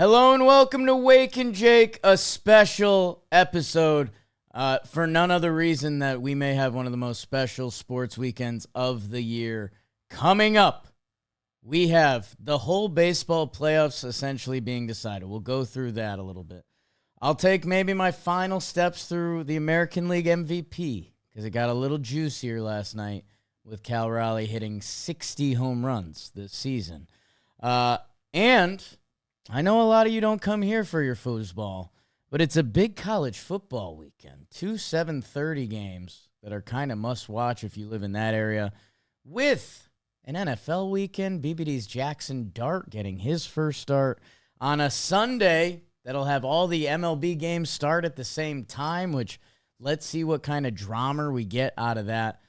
Hello and welcome to Wake and Jake, a special episode for none other reason that we may have one of the most special sports weekends of the year coming up. We have the whole baseball playoffs essentially being decided. We'll go through that a little bit. I'll take maybe my final steps through the American League MVP because it got a little juicier last night with Cal Raleigh hitting 60 home runs this season. And I know a lot of you don't come here for your foosball, but it's a big college football weekend. 2 7:30 games that are kind of must-watch if you live in that area, with an NFL weekend. BBD's Jackson Dart getting his first start on a Sunday that'll have all the MLB games start at the same time, which let's see what kind of drama we get out of that.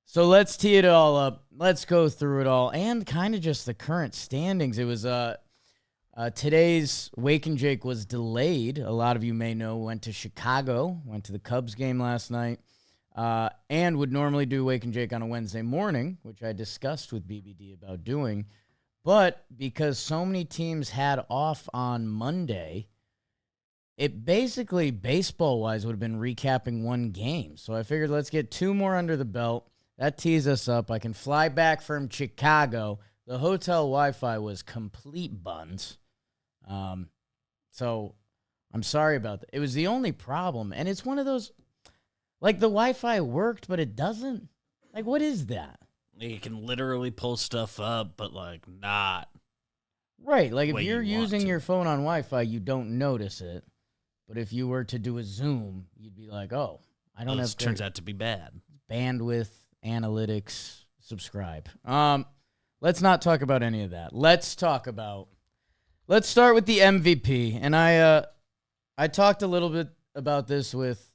So let's tee it all up. Let's go through it all and kind of just the current standings. It was today's Wake and Jake was delayed. A lot of you may know went to Chicago, went to the Cubs game last night, and would normally do Wake and Jake on a Wednesday morning, which I discussed with BBD about doing. But because so many teams had off on Monday, it basically, baseball-wise, would have been recapping one game. So I figured let's get two more under the belt. That tees us up. I can fly back from Chicago. The hotel Wi-Fi was complete buns. So I'm sorry about that. It was the only problem. And it's one of those, like, the Wi-Fi worked, but it doesn't. Like, what is that? You can literally pull stuff up, but, like, not. Right. Like, if way you're you want using to. your phone on Wi-Fi, you don't notice it. But if you were to do a Zoom, you'd be like, oh, I don't This have turns out to be bad. bandwidth, analytics, subscribe. Let's not talk about any of that. Let's start with the MVP. And I talked a little bit about this with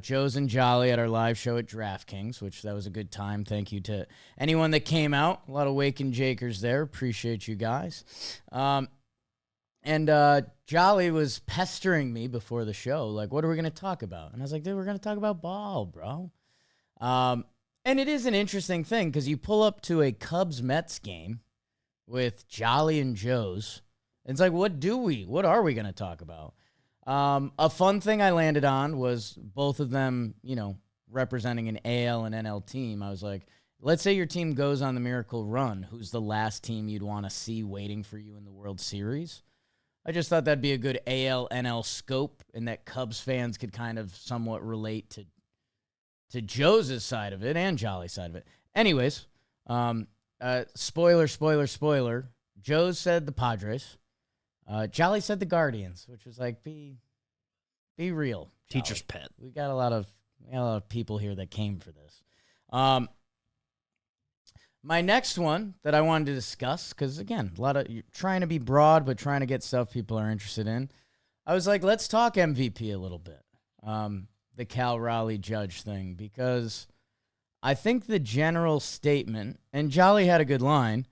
Joe's and Jolly at our live show at DraftKings, which that was a good time. Thank you to anyone that came out. A lot of Wake and Jakers there. Appreciate you guys. And Jolly was pestering me before the show, like, what are we going to talk about? And I was like, dude, we're going to talk about ball, bro. And it is an interesting thing because you pull up to a Cubs-Mets game with Jolly and Joe's. And it's like, what are we going to talk about? A fun thing I landed on was both of them, representing an AL and NL team. I was like, let's say your team goes on the miracle run. Who's the last team you'd want to see waiting for you in the World Series? I just thought that'd be a good AL, NL scope, and that Cubs fans could kind of somewhat relate to Joe's side of it and Jolly's side of it. Anyways, spoiler. Joe said the Padres. Jolly said the Guardians, which was like, be real, Jolly. Teacher's pet. We got a lot of people here that came for this. My next one that I wanted to discuss, because again, you're trying to be broad, but trying to get stuff people are interested in. I was like, let's talk MVP a little bit. The Cal Raleigh judge thing, because I think the general statement, and Jolly had a good line,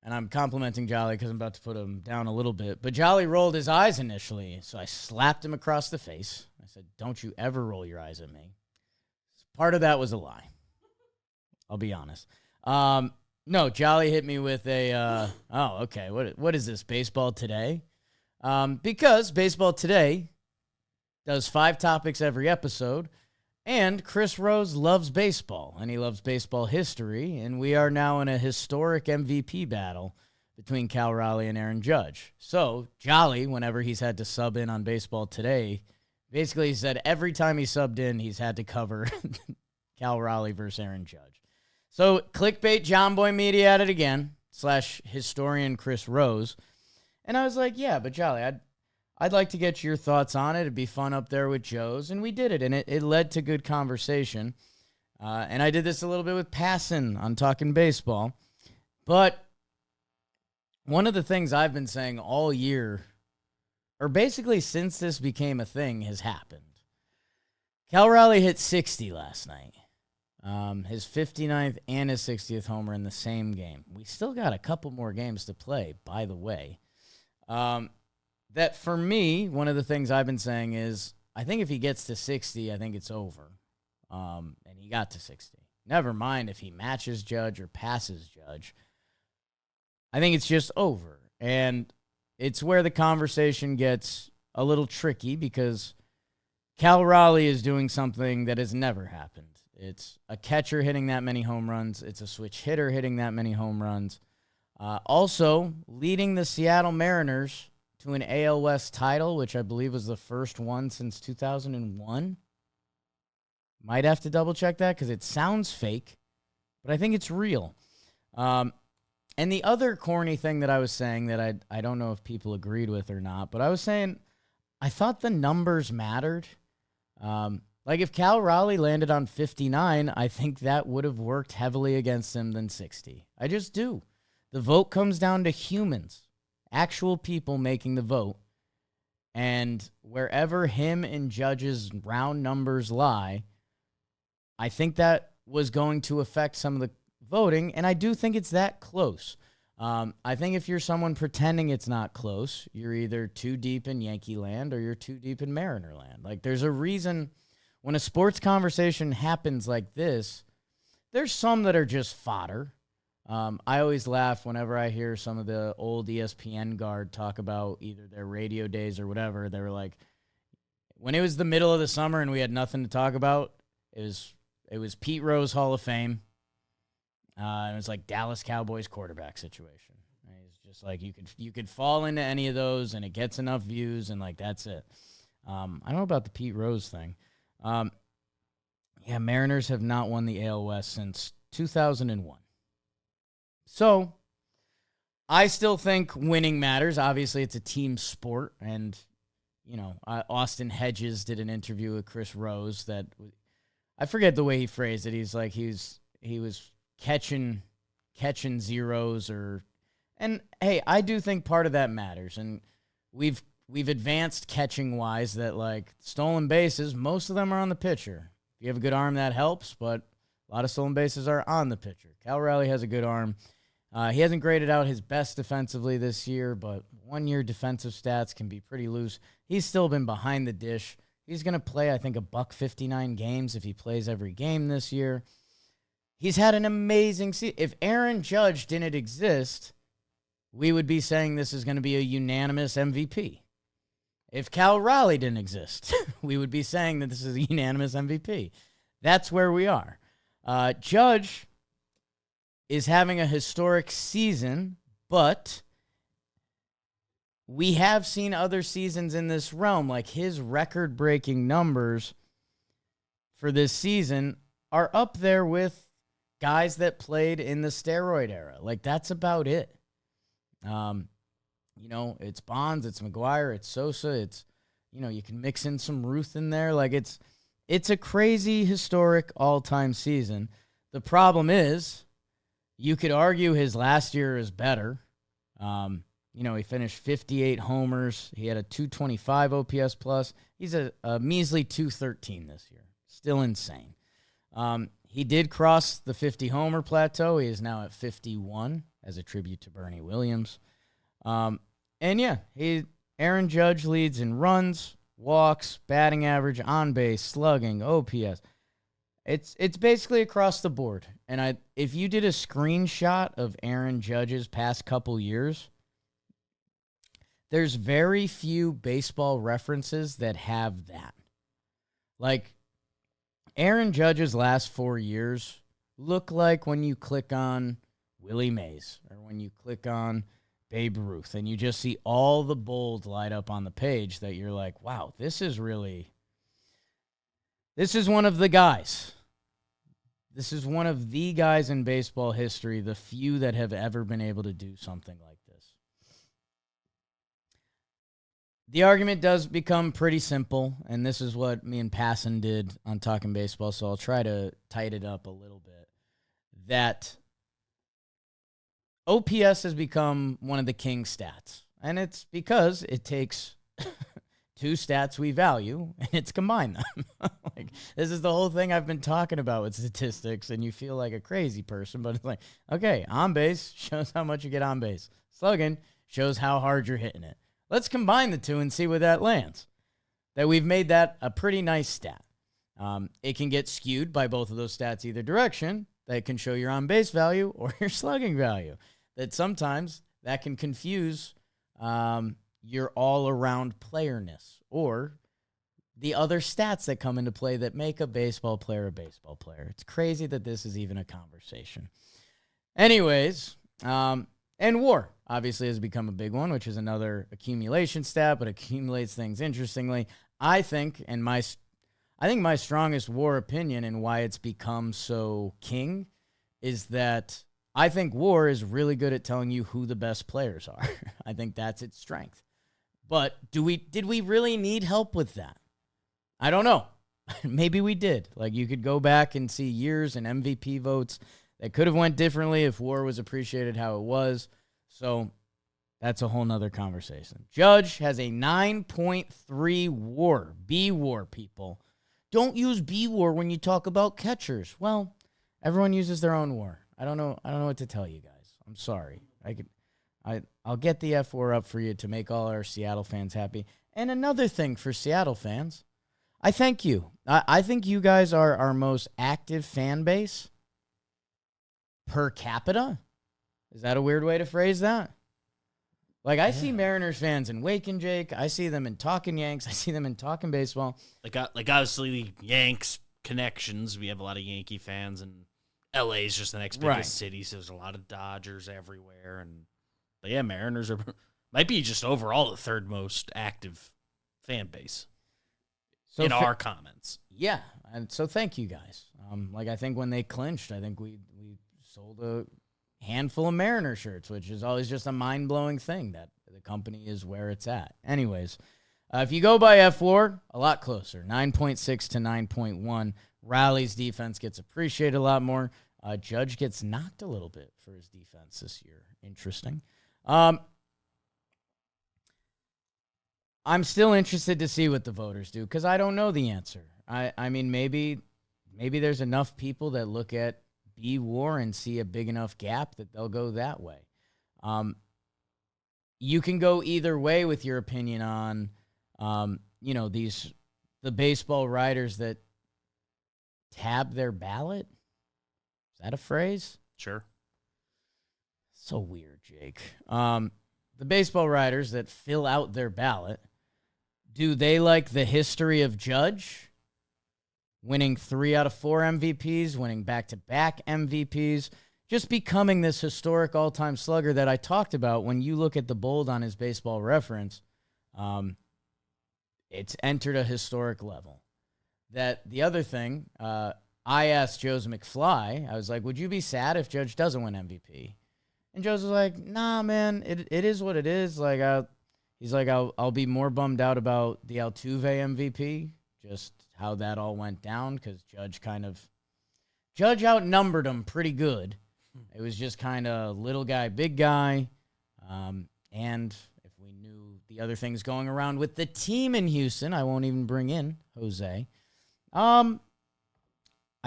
and I'm complimenting Jolly because I'm about to put him down a little bit, but Jolly rolled his eyes initially, so I slapped him across the face. I said, don't you ever roll your eyes at me. Part of that was a lie. I'll be honest. No, Jolly hit me with a, okay, what is this, Baseball Today? Because Baseball Today does 5 topics every episode, and Chris Rose loves baseball, and he loves baseball history, and we are now in a historic MVP battle between Cal Raleigh and Aaron Judge. So Jolly, whenever he's had to sub in on Baseball Today, basically he said every time he subbed in, he's had to cover Cal Raleigh versus Aaron Judge. So clickbait John Boy Media at it again, / historian Chris Rose. And I was like, yeah, but Jolly, I'd like to get your thoughts on it. It'd be fun up there with Joe's. And we did it, and it led to good conversation. And I did this a little bit with Passon on Talking Baseball. But one of the things I've been saying all year, or basically since this became a thing, has happened. Cal Raleigh hit 60 last night. His 59th and his 60th homer in the same game. We still got a couple more games to play, by the way. That for me, one of the things I've been saying is, I think if he gets to 60, I think it's over. And he got to 60. Never mind if he matches Judge or passes Judge. I think it's just over. And it's where the conversation gets a little tricky because Cal Raleigh is doing something that has never happened. It's a catcher hitting that many home runs. It's a switch hitter hitting that many home runs. Also, leading the Seattle Mariners to an AL West title, which I believe was the first one since 2001. Might have to double check that because it sounds fake, but I think it's real. And the other corny thing that I was saying that I don't know if people agreed with or not, but I was saying I thought the numbers mattered. Like if Cal Raleigh landed on 59, I think that would have worked heavily against him than 60. I just do. The vote comes down to humans, actual people making the vote. And wherever him and Judge's round numbers lie, I think that was going to affect some of the voting, and I do think it's that close. I think if you're someone pretending it's not close, you're either too deep in Yankee land or you're too deep in Mariner land. Like, there's a reason when a sports conversation happens like this, there's some that are just fodder. I always laugh whenever I hear some of the old ESPN guard talk about either their radio days or whatever. They were like, when it was the middle of the summer and we had nothing to talk about, it was Pete Rose Hall of Fame. It was like Dallas Cowboys quarterback situation. It's just like you could fall into any of those and it gets enough views and like that's it. I don't know about the Pete Rose thing. Yeah, Mariners have not won the AL West since 2001. So I still think winning matters. Obviously, it's a team sport, and Austin Hedges did an interview with Chris Rose that I forget the way he phrased it. He's like he was catching zeros and hey, I do think part of that matters, and we've advanced catching wise that like stolen bases, most of them are on the pitcher. If you have a good arm, that helps, but a lot of stolen bases are on the pitcher. Cal Raleigh has a good arm. He hasn't graded out his best defensively this year, but 1 year defensive stats can be pretty loose. He's still been behind the dish. He's going to play, I think, $159 games if he plays every game this year. He's had an amazing season. If Aaron Judge didn't exist, we would be saying this is going to be a unanimous MVP. If Cal Raleigh didn't exist, we would be saying that this is a unanimous MVP. That's where we are. Judge is having a historic season, but we have seen other seasons in this realm. Like his record-breaking numbers for this season are up there with guys that played in the steroid era. Like that's about it. It's Bonds, it's McGuire, it's Sosa, it's, you can mix in some Ruth in there. Like it's a crazy, historic, all-time season. The problem is, you could argue his last year is better. He finished 58 homers. He had a 225 OPS plus. He's a measly 213 this year. Still insane. He did cross the 50 homer plateau. He is now at 51 as a tribute to Bernie Williams. Aaron Judge leads in runs, walks, batting average, on base, slugging, OPS. It's basically across the board. And if you did a screenshot of Aaron Judge's past couple years, there's very few baseball references that have that. Like Aaron Judge's last 4 years look like when you click on Willie Mays or when you click on Babe Ruth and you just see all the bold light up on the page that you're like, wow, this is one of the guys. This is one of the guys in baseball history, the few that have ever been able to do something like this. The argument does become pretty simple, and this is what me and Passon did on Talking Baseball, so I'll try to tighten it up a little bit. That OPS has become one of the king stats, and it's because it takes two stats we value, and it's combined them. Like, this is the whole thing I've been talking about with statistics, and you feel like a crazy person, but it's like, okay, on base shows how much you get on base. Slugging shows how hard you're hitting it. Let's combine the two and see where that lands. That we've made that a pretty nice stat. It can get skewed by both of those stats either direction. That can show your on-base value or your slugging value. That sometimes that can confuse your all-around playerness, or the other stats that come into play that make a baseball player a baseball player. It's crazy that this is even a conversation. Anyways, and WAR obviously has become a big one, which is another accumulation stat, but accumulates things interestingly. I think my strongest WAR opinion and why it's become so king is that I think WAR is really good at telling you who the best players are. I think that's its strength. But did we really need help with that? I don't know. Maybe we did. Like, you could go back and see years and MVP votes that could have went differently if WAR was appreciated how it was. So that's a whole nother conversation. Judge has a 9.3 WAR. B-WAR, people. Don't use B-WAR when you talk about catchers. Well, everyone uses their own WAR. I don't know what to tell you guys. I'm sorry. I'll get the F-WAR up for you to make all our Seattle fans happy. And another thing for Seattle fans, I thank you. I think you guys are our most active fan base per capita. Is that a weird way to phrase that? Like, I see Mariners fans in Wake and Jake. I see them in Talking Yanks. I see them in Talking Baseball. Like obviously, Yanks connections. We have a lot of Yankee fans, and LA is just the next biggest city, so there's a lot of Dodgers everywhere. But yeah, Mariners might be just overall the third most active fan base in our comments. Yeah, and so thank you guys. I think when they clinched, I think we sold a handful of Mariner shirts, which is always just a mind-blowing thing that the company is where it's at. Anyways, if you go by F4, a lot closer, 9.6 to 9.1. Raleigh's defense gets appreciated a lot more. Judge gets knocked a little bit for his defense this year. Interesting. I'm still interested to see what the voters do because I don't know the answer. I mean, maybe there's enough people that look at B-WAR and see a big enough gap that they'll go that way. You can go either way with your opinion on, the baseball writers that tab their ballot. Is that a phrase? Sure. So weird, Jake. The baseball writers that fill out their ballot, do they like the history of Judge? Winning 3 out of 4 MVPs, winning back-to-back MVPs, just becoming this historic all-time slugger that I talked about. When you look at the bold on his baseball reference, it's entered a historic level. That the other thing, I asked Joe's McFly, I was like, would you be sad if Judge doesn't win MVP? And Joe's was like, nah, man, it is what it is. He's like, I'll be more bummed out about the Altuve MVP, just how that all went down, because Judge outnumbered him pretty good. It was just kind of little guy, big guy. And if we knew the other things going around with the team in Houston, I won't even bring in Jose. I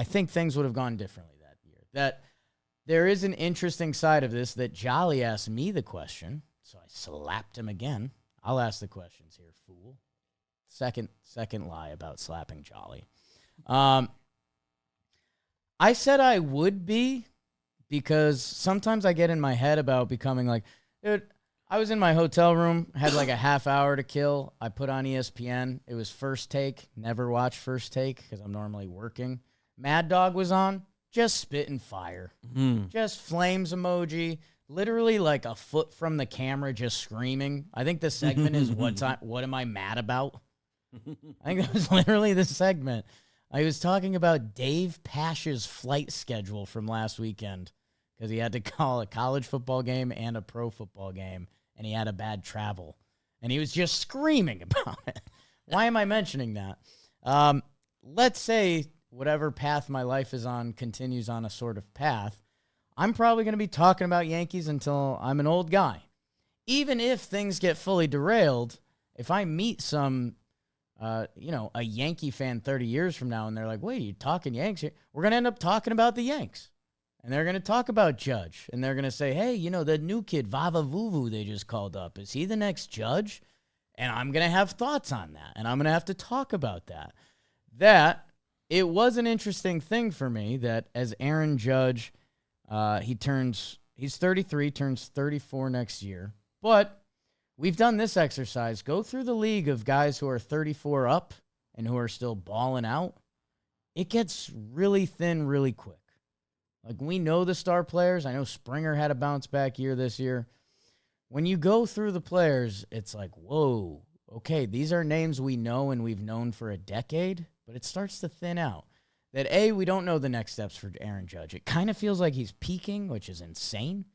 think things would have gone differently that year. That there is an interesting side of this that Jolly asked me the question, so I slapped him again. I'll ask the questions here, fool. Second lie about slapping Jolly. I said I would be because sometimes I get in my head about becoming like, dude, I was in my hotel room, had like a half hour to kill. I put on ESPN. It was First Take. Never watch First Take because I'm normally working. Mad Dog was on. Just spitting fire. Just flames emoji. Literally like a foot from the camera just screaming. I think the segment is what am I mad about? I think that was literally the segment. I was talking about Dave Pash's flight schedule from last weekend because he had to call a college football game and a pro football game, and he had a bad travel. And he was just screaming about it. Why am I mentioning that? Let's say whatever path my life is on continues on a sort of path. I'm probably going to be talking about Yankees until I'm an old guy. Even if things get fully derailed, if I meet some, a Yankee fan 30 years from now and they're like, wait, you talking Yanks here? We're going to end up talking about the Yanks. And they're going to talk about Judge. And they're going to say, hey, the new kid, Vava Vuvu, they just called up. Is he the next Judge? And I'm going to have thoughts on that. And I'm going to have to talk about that. It was an interesting thing for me that as Aaron Judge, he's 33, turns 34 next year. But we've done this exercise. Go through the league of guys who are 34 up and who are still balling out. It gets really thin really quick. Like, we know the star players. I know Springer had a bounce back year this year. When you go through the players, it's like, whoa, okay, these are names we know and we've known for a decade, but it starts to thin out. That, A, we don't know the next steps for Aaron Judge. It kind of feels like he's peaking, which is insane.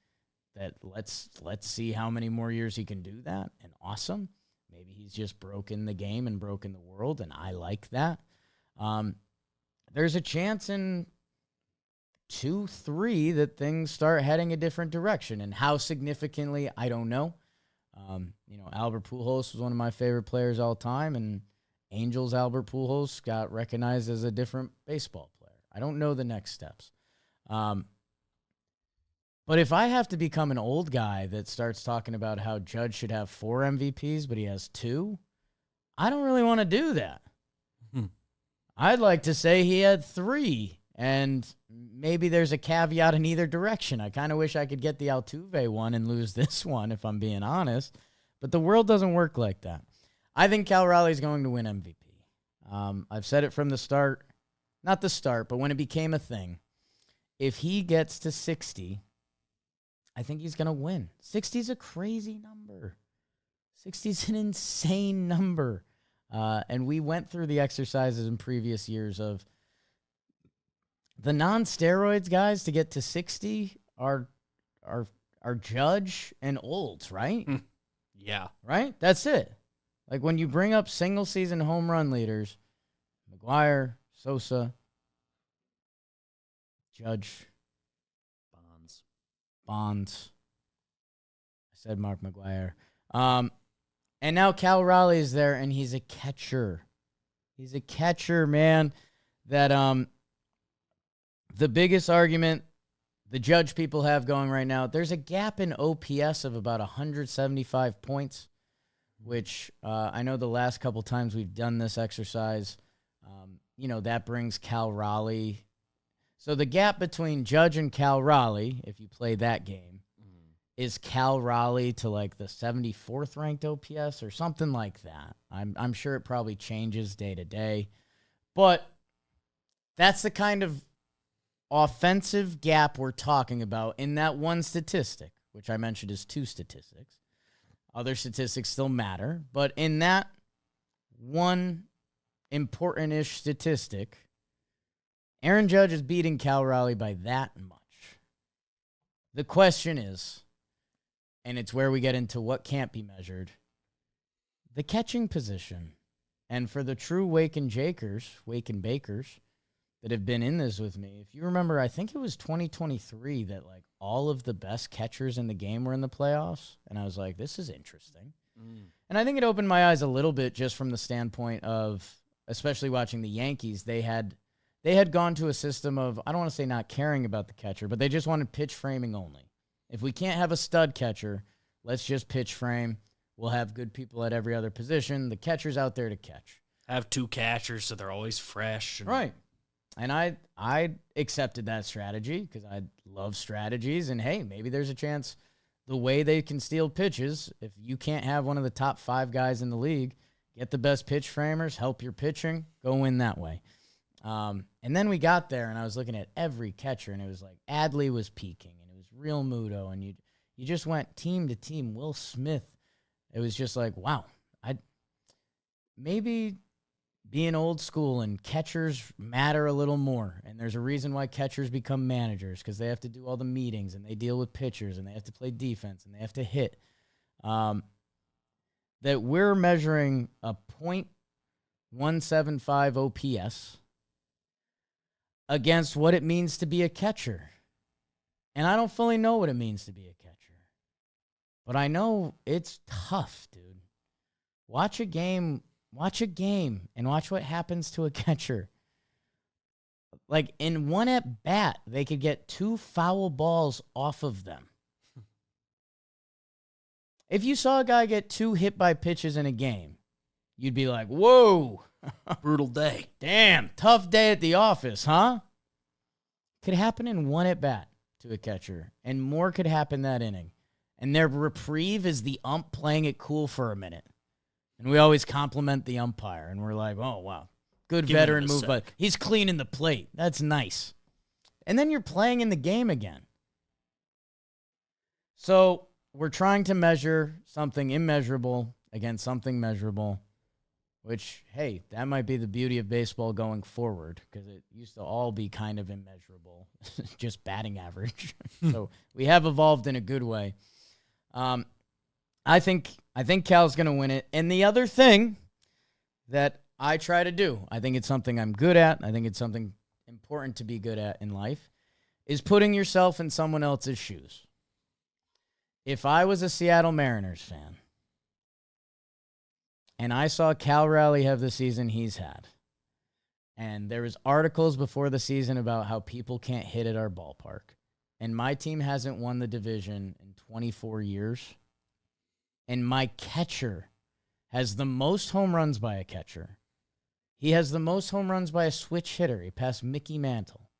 That let's see how many more years he can do that, and awesome. Maybe he's just broken the game and broken the world, and I like that. There's a chance in 2-3 that things start heading a different direction, and how significantly, I don't know. Albert Pujols was one of my favorite players all time, and Angels Albert Pujols got recognized as a different baseball player. I don't know the next steps. But if I have to become an old guy that starts talking about how Judge should have 4 MVPs, but he has 2, I don't really want to do that. I'd like to say he had 3, and maybe there's a caveat in either direction. I kind of wish I could get the Altuve one and lose this one, if I'm being honest. But the world doesn't work like that. I think Cal Raleigh's going to win MVP. I've said it from the start. Not the start, but when it became a thing. If he gets to 60... I think he's going to win. 60 is a crazy number. 60 is an insane number. And we went through the exercises in previous years of the non-steroids guys to get to 60 are Judge and Olds, right? Yeah. Right? That's it. Like, when you bring up single-season home run leaders, McGuire, Sosa, Judge, Bonds. I said Mark McGuire. And now Cal Raleigh is there, and he's a catcher. He's a catcher, man. That the biggest argument the Judge people have going right now, there's a gap in OPS of about 175 points, which I know the last couple times we've done this exercise, that brings Cal Raleigh. So the gap between Judge and Cal Raleigh, if you play that game, is Cal Raleigh to like the 74th ranked OPS or something like that. I'm sure it probably changes day to day, but that's the kind of offensive gap we're talking about in that one statistic, which I mentioned is 2 statistics. Other statistics still matter, but in that one important-ish statistic, Aaron Judge is beating Cal Raleigh by that much. The question is, and it's where we get into what can't be measured, the catching position. And for the true wake and bakers that have been in this with me, if you remember, I think it was 2023 that like all of the best catchers in the game were in the playoffs. And I was like, this is interesting. And I think it opened my eyes a little bit just from the standpoint of, especially watching the Yankees, they had gone to a system of, I don't want to say not caring about the catcher, but they just wanted pitch framing only. If we can't have a stud catcher, let's just pitch frame. We'll have good people at every other position. The catcher's out there to catch. Have 2 catchers so they're always fresh. Right. And I accepted that strategy because I love strategies. And, hey, maybe there's a chance the way they can steal pitches, if you can't have one of the top 5 guys in the league, get the best pitch framers, help your pitching, go win that way. And then we got there, and I was looking at every catcher, and it was like Adley was peaking, and it was Real Muto, and you just went team to team. Will Smith, it was just like, wow, maybe being old school and catchers matter a little more, and there's a reason why catchers become managers, because they have to do all the meetings, and they deal with pitchers, and they have to play defense, and they have to hit. That we're measuring a .175 OPS against what it means to be a catcher. And I don't fully know what it means to be a catcher. But I know it's tough, dude. Watch a game and watch what happens to a catcher. Like, in one at bat, they could get 2 foul balls off of them. If you saw a guy get 2 hit by pitches in a game, you'd be like, whoa. Brutal day. Damn, tough day at the office, huh? Could happen in one at bat to a catcher, and more could happen that inning. And their reprieve is the ump playing it cool for a minute. And we always compliment the umpire. And we're like, oh, wow. Good veteran move, but he's cleaning the plate. That's nice. And then you're playing in the game again. So we're trying to measure something immeasurable against something measurable, which, hey, that might be the beauty of baseball going forward, because it used to all be kind of immeasurable, just batting average. So we have evolved in a good way. I think Cal's going to win it. And the other thing that I try to do, I think it's something I'm good at, I think it's something important to be good at in life, is putting yourself in someone else's shoes. If I was a Seattle Mariners fan and I saw Cal Raleigh have the season he's had, and there was articles before the season about how people can't hit at our ballpark, and my team hasn't won the division in 24 years, and my catcher has the most home runs by a catcher. He has the most home runs by a switch hitter. He passed Mickey Mantle.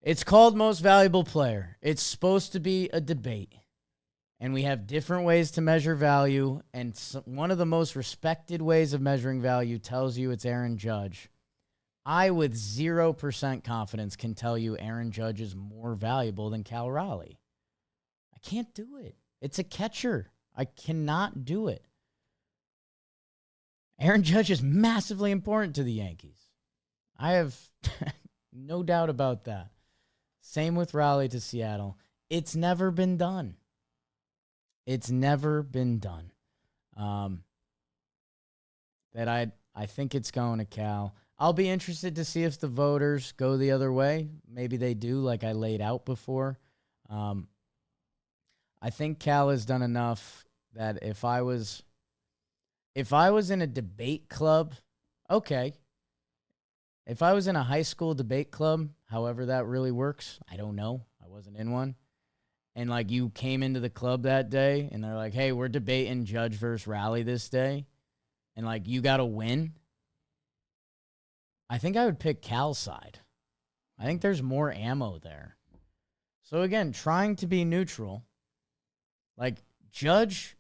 It's called Most Valuable Player. It's supposed to be a debate. And we have different ways to measure value. And one of the most respected ways of measuring value tells you it's Aaron Judge. I, with 0% confidence, can tell you Aaron Judge is more valuable than Cal Raleigh. I can't do it. It's a catcher. I cannot do it. Aaron Judge is massively important to the Yankees. I have no doubt about that. Same with Raleigh to Seattle. It's never been done. It's never been done. That I think it's going to Cal. I'll be interested to see if the voters go the other way. Maybe they do, like I laid out before. I think Cal has done enough that if I was in a debate club, okay. If I was in a high school debate club, however that really works, I don't know. I wasn't in one. And, like, you came into the club that day, and they're like, hey, we're debating Judge versus Raleigh this day, and, like, you got to win, I think I would pick Cal's side. I think there's more ammo there. So, again, trying to be neutral, like, Judge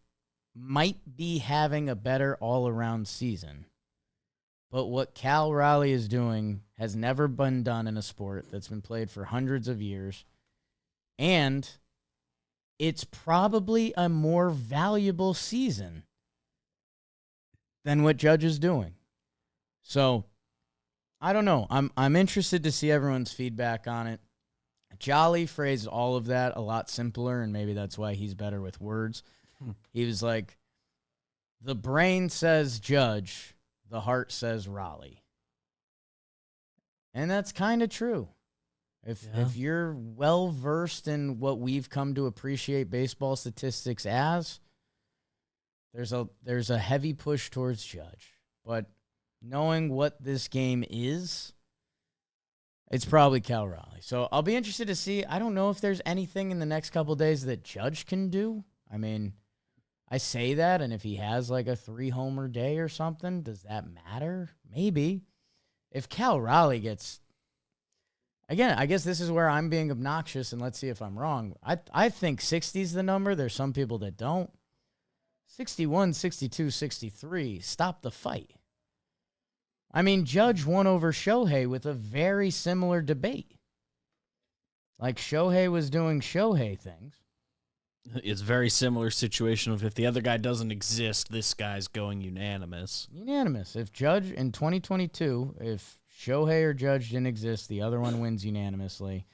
might be having a better all-around season. But what Cal Raleigh is doing has never been done in a sport that's been played for hundreds of years. And it's probably a more valuable season than what Judge is doing. So, I don't know. I'm interested to see everyone's feedback on it. Jolly phrased all of that a lot simpler, and maybe that's why he's better with words. He was like, the brain says Judge, the heart says Raleigh. And that's kind of true. If you're well-versed in what we've come to appreciate baseball statistics as, there's a heavy push towards Judge. But knowing what this game is, it's probably Cal Raleigh. So I'll be interested to see. I don't know if there's anything in the next couple of days that Judge can do. I mean, I say that, and if he has like a 3-homer day or something, does that matter? Maybe. If Cal Raleigh gets... Again, I guess this is where I'm being obnoxious, and let's see if I'm wrong. I think 60 is the number. There's some people that don't. 61, 62, 63. Stop the fight. I mean, Judge won over Shohei with a very similar debate. Like, Shohei was doing Shohei things. It's a very similar situation of if the other guy doesn't exist, this guy's going unanimous. Unanimous. If Judge in 2022, if Shohei or Judge didn't exist, the other one wins unanimously.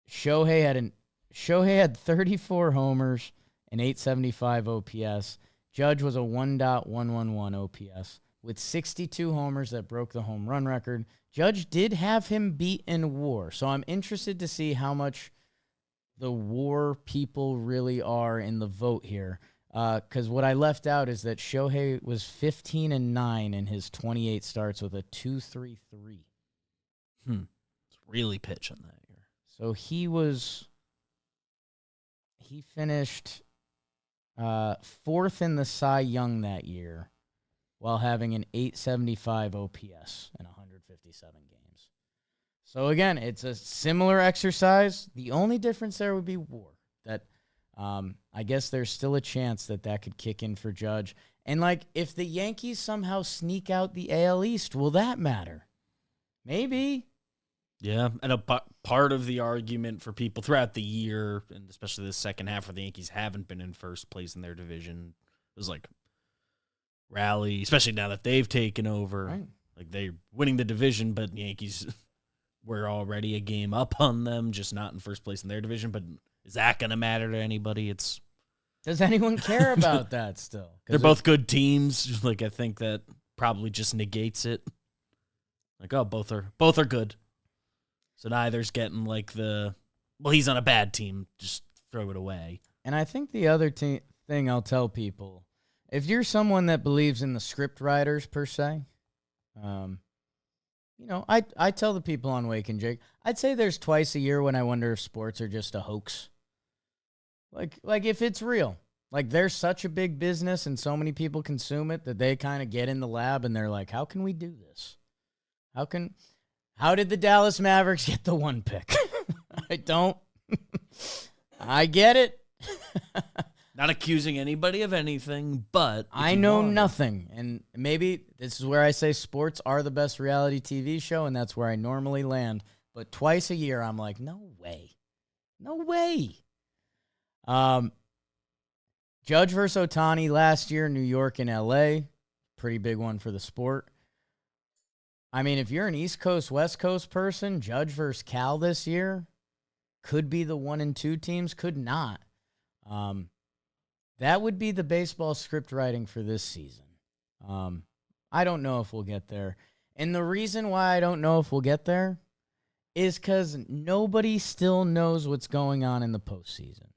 Shohei had 34 homers and 875 OPS. Judge was a 1.111 OPS with 62 homers that broke the home run record. Judge did have him beat in WAR, so I'm interested to see how much the WAR people really are in the vote here. Because what I left out is that Shohei was 15-9 in his 28 starts with a 2.33. It's really pitching that year. So he finished fourth in the Cy Young that year while having an 875 OPS in 157 games. So again, it's a similar exercise. The only difference there would be WAR. That I guess there's still a chance that could kick in for Judge. And like, if the Yankees somehow sneak out the AL East, will that matter? Maybe. Yeah, and a part of the argument for people throughout the year, and especially the second half where the Yankees haven't been in first place in their division, was like Raleigh, especially now that they've taken over. Right. Like, they're winning the division, but the Yankees were already a game up on them, just not in first place in their division. But is that going to matter to anybody? Does anyone care about that still? They're both good teams. Like, I think that probably just negates it. Like, oh, both are good. So neither's getting like he's on a bad team, just throw it away. And I think the other thing I'll tell people, if you're someone that believes in the script writers per se, I tell the people on Wake and Jake, I'd say there's twice a year when I wonder if sports are just a hoax. Like if it's real. Like, there's such a big business and so many people consume it that they kind of get in the lab and they're like, how can we do this? How did the Dallas Mavericks get the 1 pick? I get it. Not accusing anybody of anything, but I know nothing. And maybe this is where I say sports are the best reality TV show, and that's where I normally land. But twice a year, I'm like, no way. No way. Judge versus Ohtani last year, New York and LA. Pretty big one for the sport. I mean, if you're an East Coast, West Coast person, Judge versus Cal this year could be the 1 and 2 teams, could not. That would be the baseball script writing for this season. I don't know if we'll get there. And the reason why I don't know if we'll get there is because nobody still knows what's going on in the postseason.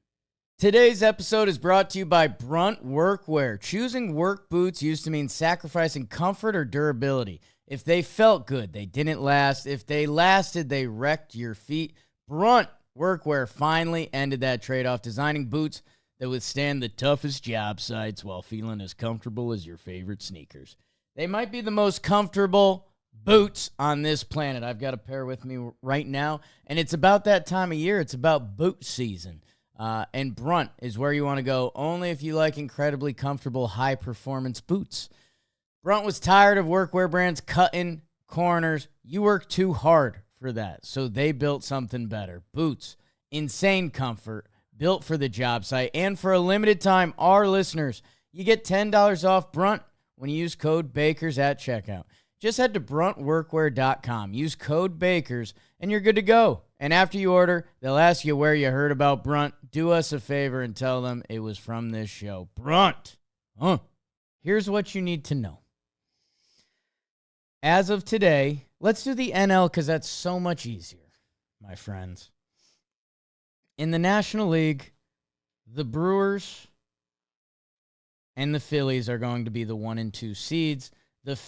Today's episode is brought to you by Brunt Workwear. Choosing work boots used to mean sacrificing comfort or durability. If they felt good, they didn't last. If they lasted, they wrecked your feet. Brunt Workwear finally ended that trade-off, designing boots that withstand the toughest job sites while feeling as comfortable as your favorite sneakers. They might be the most comfortable boots on this planet. I've got a pair with me right now, and it's about that time of year. It's about boot season. And Brunt is where you want to go, only if you like incredibly comfortable, high-performance boots. Brunt was tired of workwear brands cutting corners. You work too hard for that, so they built something better. Boots, insane comfort, built for the job site. And for a limited time, our listeners, you get $10 off Brunt when you use code BAKERS at checkout. Just head to bruntworkwear.com. Use code BAKERS, and you're good to go. And after you order, they'll ask you where you heard about Brunt. Do us a favor and tell them it was from this show. Brunt. Here's what you need to know. As of today, let's do the NL because that's so much easier, my friends. In the National League, the Brewers and the Phillies are going to be the 1 and 2 seeds. The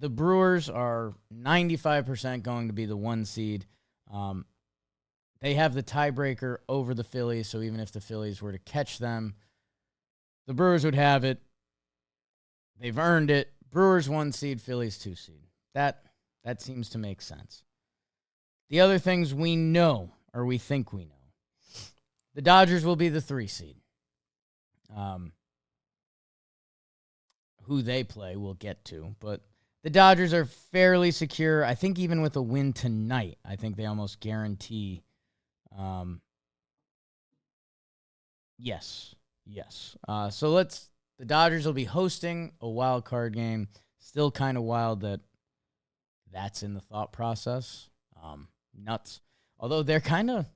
Brewers are 95% going to be the 1 seed. They have the tiebreaker over the Phillies, so even if the Phillies were to catch them, the Brewers would have it. They've earned it. Brewers 1 seed, Phillies 2 seed. That seems to make sense. The other things we know, or we think we know. The Dodgers will be the 3 seed. Who they play, we'll get to. But the Dodgers are fairly secure. I think even with a win tonight, I think they almost guarantee. Yes. So the Dodgers will be hosting a wild card game. Still kind of wild that's in the thought process. Nuts. Although they're kind of,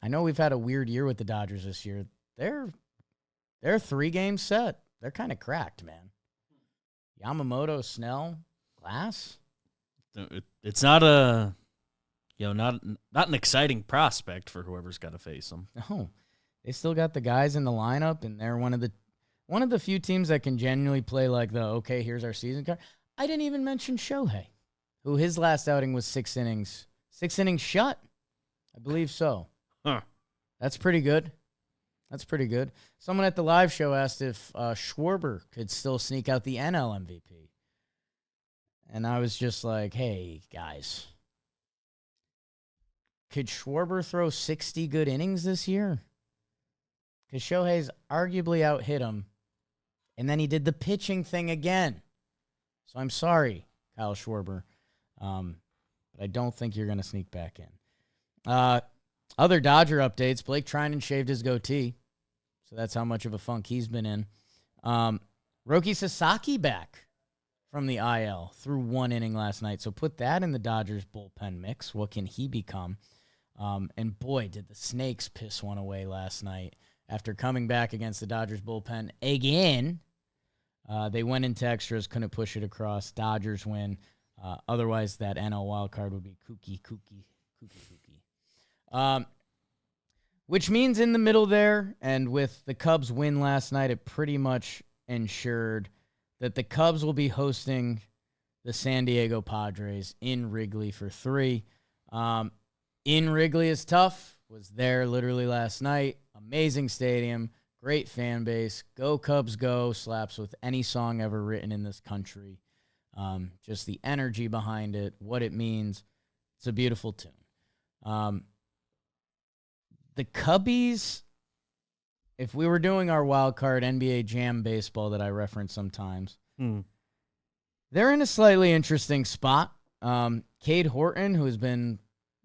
I know we've had a weird year with the Dodgers this year. They're 3 games set. They're kind of cracked, man. Yamamoto, Snell, Glass. It's not a, not an exciting prospect for whoever's got to face them. No, they still got the guys in the lineup, and they're one of the few teams that can genuinely play like okay, here's our season card. I didn't even mention Shohei, who his last outing was 6 innings. 6 innings shut? I believe so. Huh. That's pretty good. Someone at the live show asked if Schwarber could still sneak out the NL MVP. And I was just like, hey, guys, could Schwarber throw 60 good innings this year? Because Shohei's arguably out-hit him, and then he did the pitching thing again. So I'm sorry, Kyle Schwarber, but I don't think you're going to sneak back in. Other Dodger updates, Blake Trinan shaved his goatee, so that's how much of a funk he's been in. Roki Sasaki back from the IL through 1 inning last night, so put that in the Dodgers bullpen mix. What can he become? And boy, did the Snakes piss one away last night. After coming back against the Dodgers bullpen again, they went into extras, couldn't push it across. Dodgers win. Otherwise, that NL wild card would be kooky. Which means in the middle there, and with the Cubs win last night, it pretty much ensured that the Cubs will be hosting the San Diego Padres in Wrigley for 3. In Wrigley is tough. Was there literally last night. Amazing stadium. Great fan base. Go Cubs go. Slaps with any song ever written in this country. Just the energy behind it, what it means. It's a beautiful tune. The Cubbies, if we were doing our wild card NBA Jam baseball that I reference sometimes, they're in a slightly interesting spot. Cade Horton, who has been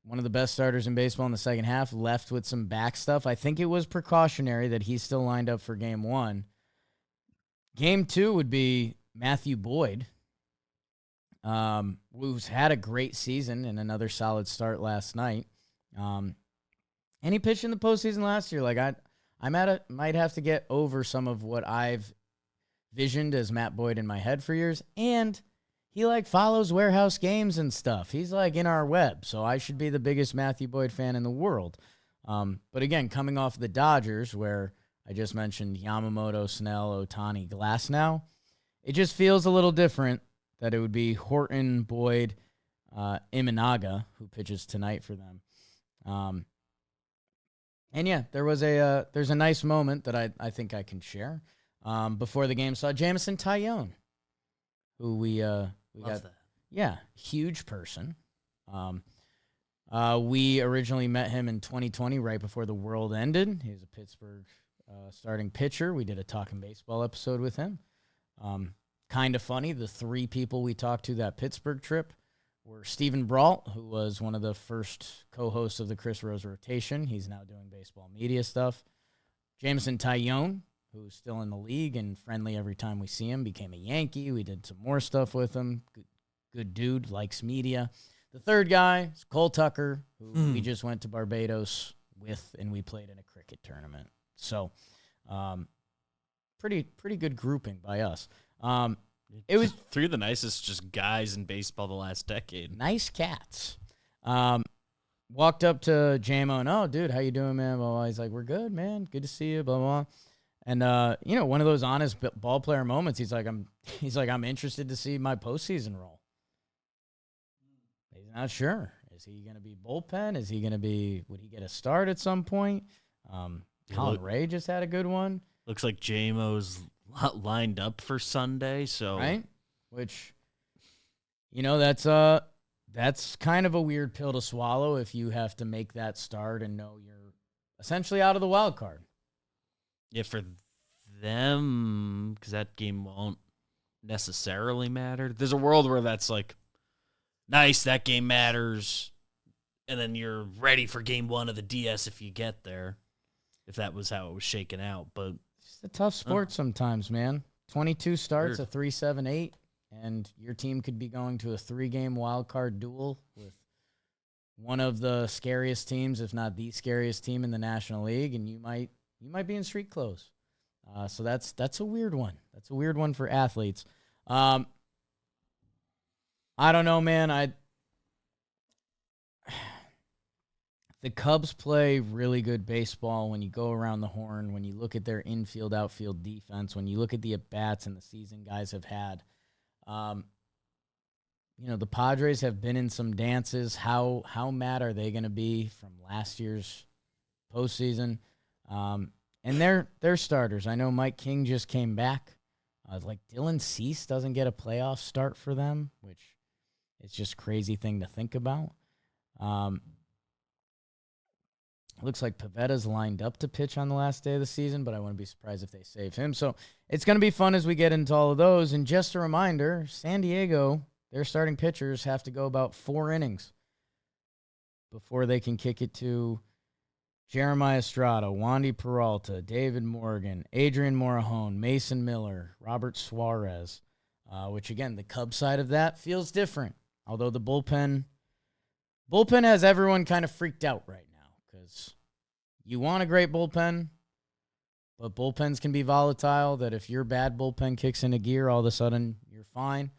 one of the best starters in baseball in the second half, left with some back stuff. I think it was precautionary that he's still lined up for game 1. Game 2 would be Matthew Boyd, who's had a great season and another solid start last night. And he pitched in the postseason last year. Like I might have to get over some of what I've visioned as Matt Boyd in my head for years. And he follows warehouse games and stuff. He's in our web. So I should be the biggest Matthew Boyd fan in the world. But again, coming off the Dodgers, where I just mentioned Yamamoto, Snell, Ohtani, Glasnow, it just feels a little different that it would be Horton, Boyd, Imanaga, who pitches tonight for them. And yeah, there's a nice moment that I think I can share. Before the game, saw Jamison Tyone, who we got. That. Yeah, huge person. We originally met him in 2020, right before the world ended. He was a Pittsburgh starting pitcher. We did a Talking Baseball episode with him. Kind of funny, the 3 people we talked to that Pittsburgh trip were Stephen Brault, who was one of the first co-hosts of the Chris Rose rotation. He's now doing baseball media stuff. Jamison Tyone, who's still in the league and friendly every time we see him, became a Yankee. We did some more stuff with him. Good dude, likes media. The third guy is Cole Tucker, who we just went to Barbados with, and we played in a cricket tournament. So, pretty good grouping by us. It was 3 of the nicest just guys in baseball the last decade. Nice cats. Walked up to JMO and, oh, dude, how you doing, man? Blah, blah. He's like, we're good, man. Good to see you, blah, blah. And, one of those honest ball player moments, he's like, I'm interested to see my postseason role. He's not sure. Is he going to be bullpen? Would he get a start at some point? Colin Ray just had a good one. Looks like JMO's lined up for Sunday, so right, which that's kind of a weird pill to swallow if you have to make that start and know you're essentially out of the wild card. Yeah, for them, because that game won't necessarily matter. There's a world where that's nice, that game matters, and then you're ready for game 1 of the DS if you get there. If that was how it was shaken out, but. It's a tough sport sometimes, man. 22 starts, a 3-7-8, and your team could be going to a 3-game wild card duel with one of the scariest teams, if not the scariest team in the National League, and you might be in street clothes. So that's a weird one. That's a weird one for athletes. I don't know, man. The Cubs play really good baseball when you go around the horn, when you look at their infield, outfield defense, when you look at the at-bats and the season guys have had. The Padres have been in some dances. How mad are they going to be from last year's postseason? And they're starters. I know Mike King just came back. Dylan Cease doesn't get a playoff start for them, which is just a crazy thing to think about. Looks like Pavetta's lined up to pitch on the last day of the season, but I wouldn't be surprised if they save him. So it's going to be fun as we get into all of those. And just a reminder, San Diego, their starting pitchers have to go about 4 innings before they can kick it to Jeremiah Estrada, Wandy Peralta, David Morgan, Adrian Morejon, Mason Miller, Robert Suarez, which, again, the Cubs side of that feels different. Although the bullpen has everyone kind of freaked out right now because you want a great bullpen, but bullpens can be volatile, that if your bad bullpen kicks into gear, all of a sudden you're fine.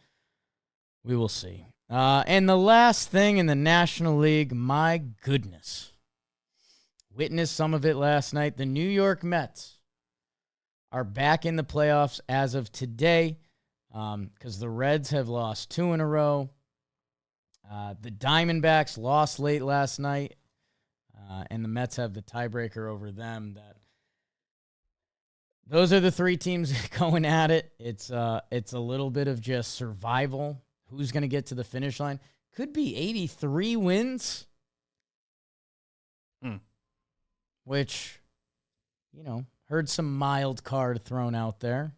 We will see. And the last thing in the National League, my goodness. Witnessed some of it last night. The New York Mets are back in the playoffs as of today because the Reds have lost 2 in a row. The Diamondbacks lost late last night, and the Mets have the tiebreaker over them. Those are the 3 teams going at it. It's a little bit of just survival. Who's going to get to the finish line? Could be 83 wins. Which, heard some mild card thrown out there.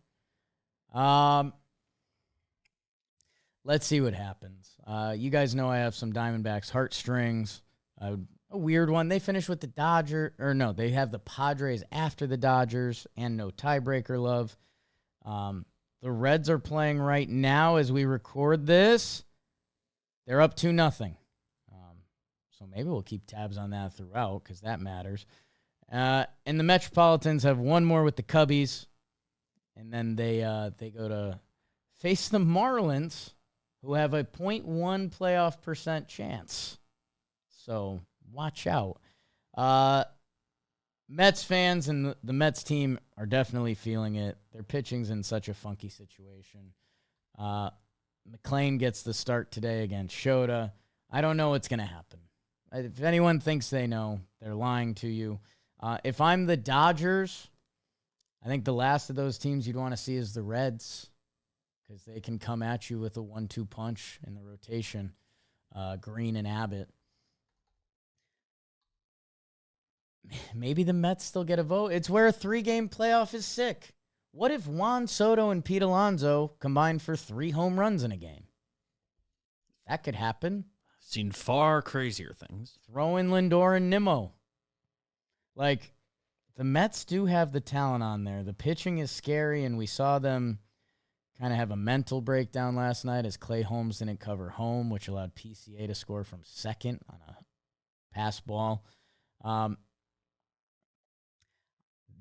Let's see what happens. You guys know I have some Diamondbacks heartstrings. A weird one. They finished with the they have the Padres after the Dodgers and no tiebreaker love. The Reds are playing right now as we record this. They're up 2-0. So maybe we'll keep tabs on that throughout because that matters. And the Metropolitans have one more with the Cubbies. And then they go to face the Marlins, who have a 0.1 playoff percent chance. So watch out. Mets fans and the Mets team are definitely feeling it. Their pitching's in such a funky situation. McClain gets the start today against Shota. I don't know what's going to happen. If anyone thinks they know, they're lying to you. If I'm the Dodgers, I think the last of those teams you'd want to see is the Reds because they can come at you with a 1-2 punch in the rotation, Green and Abbott. Maybe the Mets still get a vote. It's where a 3-game playoff is sick. What if Juan Soto and Pete Alonso combined for 3 home runs in a game? That could happen. I've seen far crazier things. Throw in Lindor and Nimmo. Like, the Mets do have the talent on there. The pitching is scary, and we saw them kind of have a mental breakdown last night as Clay Holmes didn't cover home, which allowed PCA to score from second on a pass ball.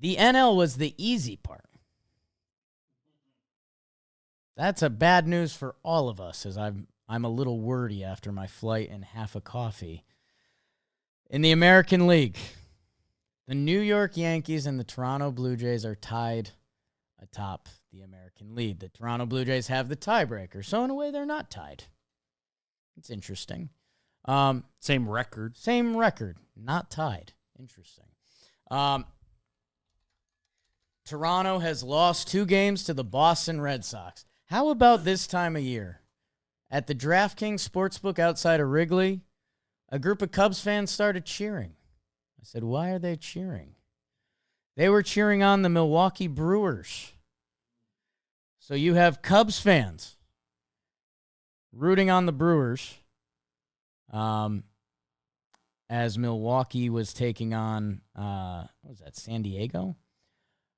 The NL was the easy part. That's a bad news for all of us, as I'm a little wordy after my flight and half a coffee. In the American League, the New York Yankees and the Toronto Blue Jays are tied atop the American League. The Toronto Blue Jays have the tiebreaker, so in a way they're not tied. It's interesting. Same record. Same record, not tied. Interesting. Toronto has lost 2 games to the Boston Red Sox. How about this time of year? At the DraftKings Sportsbook outside of Wrigley, a group of Cubs fans started cheering. I said, why are they cheering? They were cheering on the Milwaukee Brewers. So you have Cubs fans rooting on the Brewers as Milwaukee was taking on, San Diego?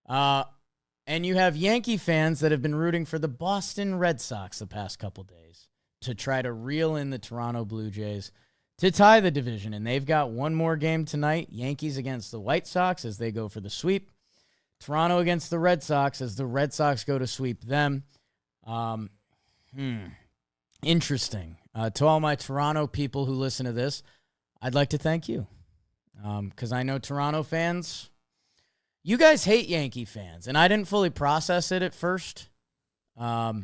And you have Yankee fans that have been rooting for the Boston Red Sox the past couple days to try to reel in the Toronto Blue Jays to tie the division. And they've got one more game tonight, Yankees against the White Sox as they go for the sweep. Toronto against the Red Sox as the Red Sox go to sweep them. Interesting. To all my Toronto people who listen to this, I'd like to thank you. Because I know Toronto fans, you guys hate Yankee fans, and I didn't fully process it at first. But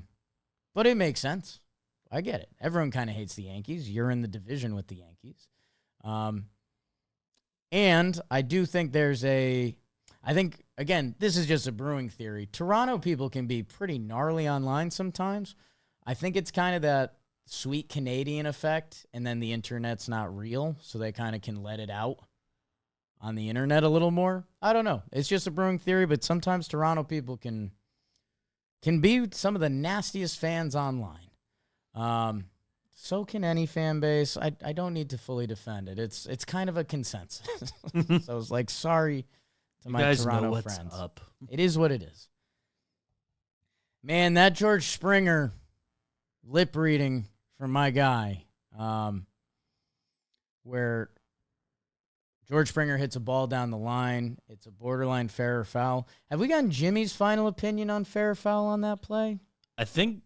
it makes sense. I get it. Everyone kind of hates the Yankees. You're in the division with the Yankees. And I do think again, this is just a brewing theory. Toronto people can be pretty gnarly online sometimes. I think it's kind of that sweet Canadian effect, and then the internet's not real, so they kind of can let it out. on the internet a little more. I don't know. It's just a brewing theory, but sometimes Toronto people can be some of the nastiest fans online. So can any fan base. I don't need to fully defend it. It's kind of a consensus. So I was like, sorry to my guys Toronto know what's friends. up. It is what it is. Man, that George Springer lip reading from my guy, where George Springer hits a ball down the line. It's a borderline fair or foul. Have we gotten Jimmy's final opinion on fair or foul on that play? I think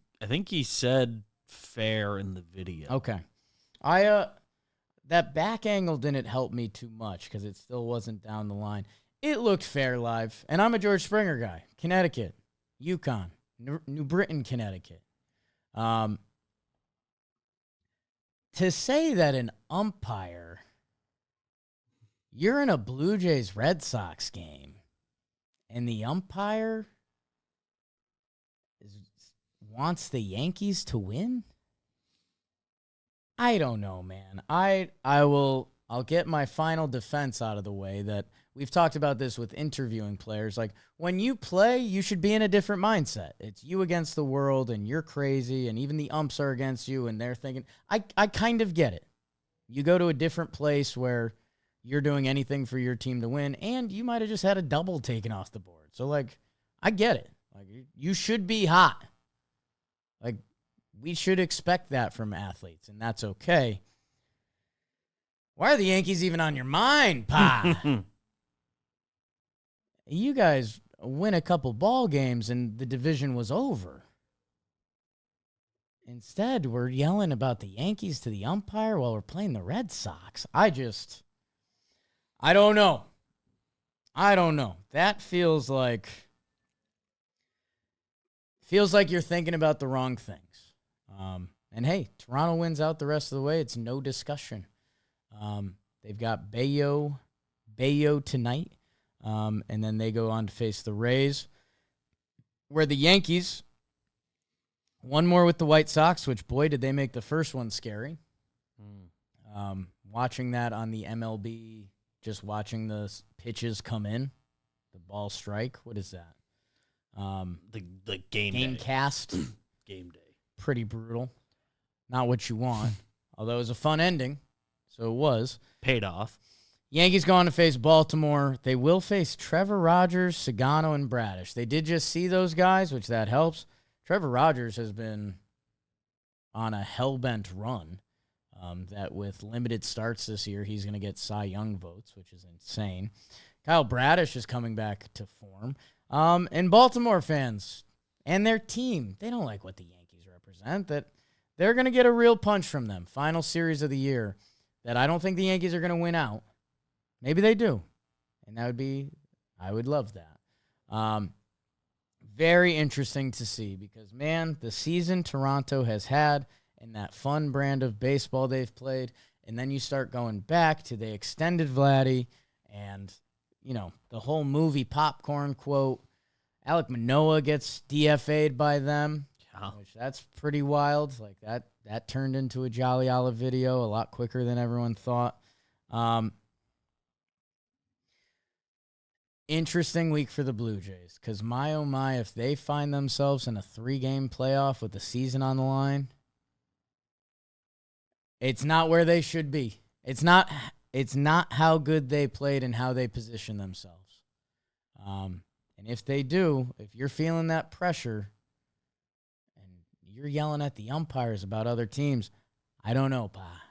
he said fair in the video. Okay. That back angle didn't help me too much because it still wasn't down the line. It looked fair live, and I'm a George Springer guy. Connecticut, Yukon, New Britain, Connecticut. To say that an umpire, you're in a Blue Jays Red Sox game, and the umpire wants the Yankees to win? I don't know, man. I'll get my final defense out of the way that we've talked about this with interviewing players. Like, when you play, you should be in a different mindset. It's you against the world, and you're crazy, and even the umps are against you, and they're thinking, I kind of get it. You go to a different place where you're doing anything for your team to win, and you might have just had a double taken off the board. So, like, I get it. Like, you should be hot. Like, we should expect that from athletes, and that's okay. Why are the Yankees even on your mind, Pa? You guys win a couple ball games, and the division was over. Instead, we're yelling about the Yankees to the umpire while we're playing the Red Sox. I don't know. That feels like you're thinking about the wrong things. And hey, Toronto wins out the rest of the way. It's no discussion. They've got Bayo tonight, and then they go on to face the Rays, where the Yankees, one more with the White Sox, which, boy, did they make the first one scary. Watching that on the MLB, just watching the pitches come in, the ball strike. What is that? The game day. Cast. Game day. Pretty brutal. Not what you want. Although it was a fun ending, so it was. Paid off. Yankees go on to face Baltimore. They will face Trevor Rogers, Sagano, and Bradish. They did just see those guys, which that helps. Trevor Rogers has been on a hell-bent run. That with limited starts this year, he's going to get Cy Young votes, which is insane. Kyle Bradish is coming back to form. And Baltimore fans and their team, they don't like what the Yankees represent. That they're going to get a real punch from them. Final series of the year that I don't think the Yankees are going to win out. Maybe they do. And I would love that. Very interesting to see because, man, the season Toronto has had and that fun brand of baseball they've played, and then you start going back to the extended Vladdy and, the whole movie popcorn quote. Alek Manoah gets DFA'd by them, which that's pretty wild. Like that turned into a Jolly Olive video a lot quicker than everyone thought. Interesting week for the Blue Jays because, my oh my, if they find themselves in a 3-game playoff with the season on the line, it's not where they should be. It's not how good they played and how they position themselves. And if they do, if you're feeling that pressure and you're yelling at the umpires about other teams, I don't know, Pa.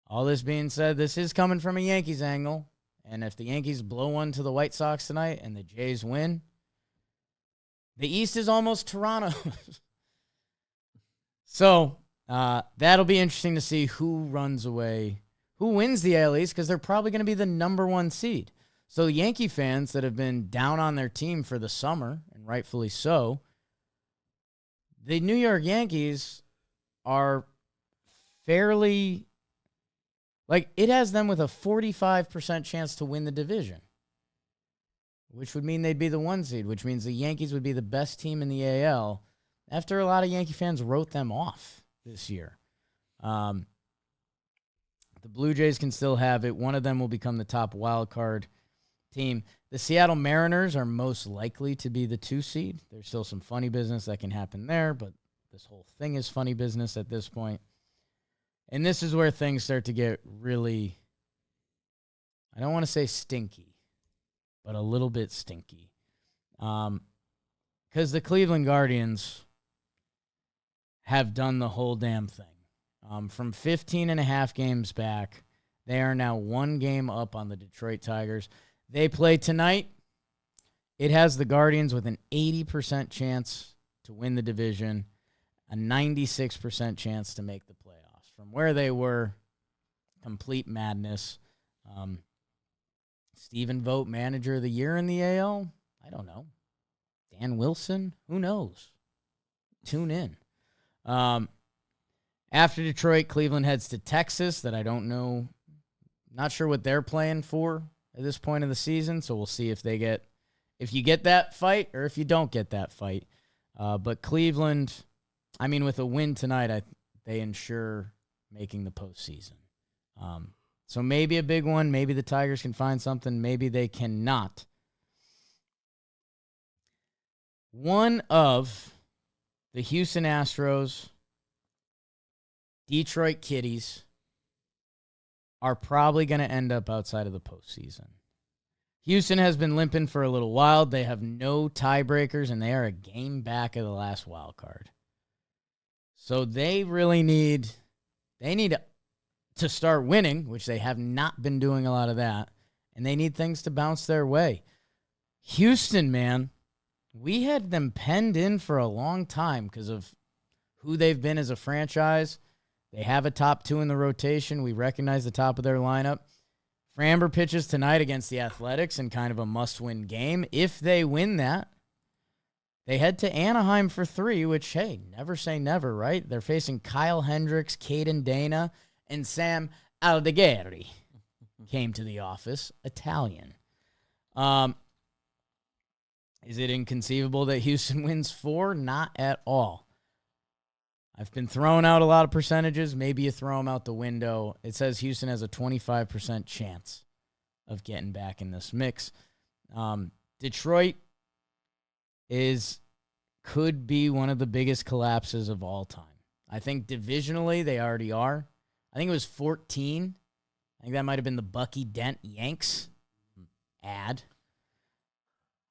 All this being said, this is coming from a Yankees angle. And if the Yankees blow one to the White Sox tonight and the Jays win, the East is almost Toronto. So that'll be interesting to see who runs away, who wins the AL East, because they're probably going to be the number 1 seed. So Yankee fans that have been down on their team for the summer, and rightfully so, the New York Yankees are fairly, like, it has them with a 45% chance to win the division, which would mean they'd be the 1 seed, which means the Yankees would be the best team in the AL after a lot of Yankee fans wrote them off this year. The The Blue Jays can still have it. One of them will become the top wild card team. The Seattle Mariners are most likely to be the 2 seed. There's still some funny business that can happen there, but this whole thing is funny business at this point. And this is where things start to get really, I don't want to say stinky, but a little bit stinky. Because the Cleveland Guardians have done the whole damn thing. From 15 and a half games back, they are now 1 game up on the Detroit Tigers. They play tonight. It has the Guardians with an 80% chance to win the division, a 96% chance to make the playoffs. From where they were, complete madness. Steven Vogt, manager of the year in the AL? I don't know. Dan Wilson? Who knows? Tune in. After Detroit, Cleveland heads to Texas that I don't know. Not sure what they're playing for at this point of the season, so we'll see if you get that fight or if you don't get that fight. But Cleveland, I mean, with a win tonight, they ensure making the postseason. So maybe a big one. Maybe the Tigers can find something. Maybe they cannot. One of the Houston Astros, Detroit Kitties are probably going to end up outside of the postseason. Houston has been limping for a little while. They have no tiebreakers, and they are a game back of the last wild card. So they really need to start winning, which they have not been doing a lot of that, and they need things to bounce their way. Houston, man, we had them penned in for a long time because of who they've been as a franchise. They have a top 2 in the rotation. We recognize the top of their lineup. Framber pitches tonight against the Athletics in kind of a must-win game. If they win that, they head to Anaheim for 3, which, hey, never say never, right? They're facing Kyle Hendricks, Caden Dana, and Sam Aldegheri. Came to the office, Italian. Is it inconceivable that Houston wins 4? Not at all. I've been throwing out a lot of percentages. Maybe you throw them out the window. It says Houston has a 25% chance of getting back in this mix. Detroit could be one of the biggest collapses of all time. I think divisionally they already are. I think it was 14. I think that might have been the Bucky Dent Yanks ad.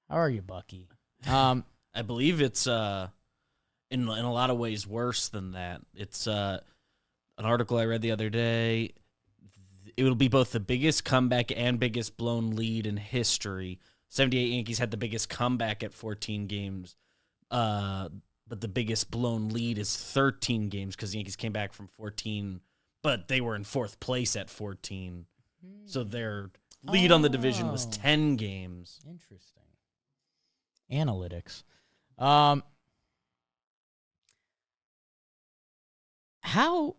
How are you, Bucky? I believe it's in a lot of ways worse than that. It's an article I read the other day. It will be both the biggest comeback and biggest blown lead in history. 78 Yankees had the biggest comeback at 14 games, but the biggest blown lead is 13 games because the Yankees came back from 14, but they were in 4th place at 14. So their lead on the division was 10 games. Interesting. Analytics. How,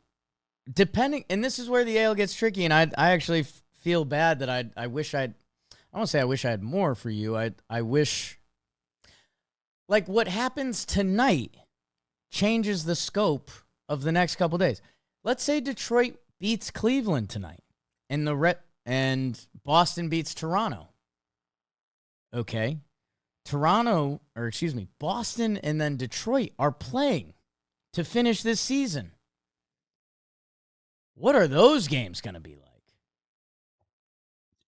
depending, and this is where the AL gets tricky, and I actually feel bad that I wish I won't say I wish I had more for you. I wish, like, what happens tonight changes the scope of the next couple days. Let's say Detroit beats Cleveland tonight, and Boston beats Toronto. Okay. Boston and then Detroit are playing to finish this season. What are those games going to be like?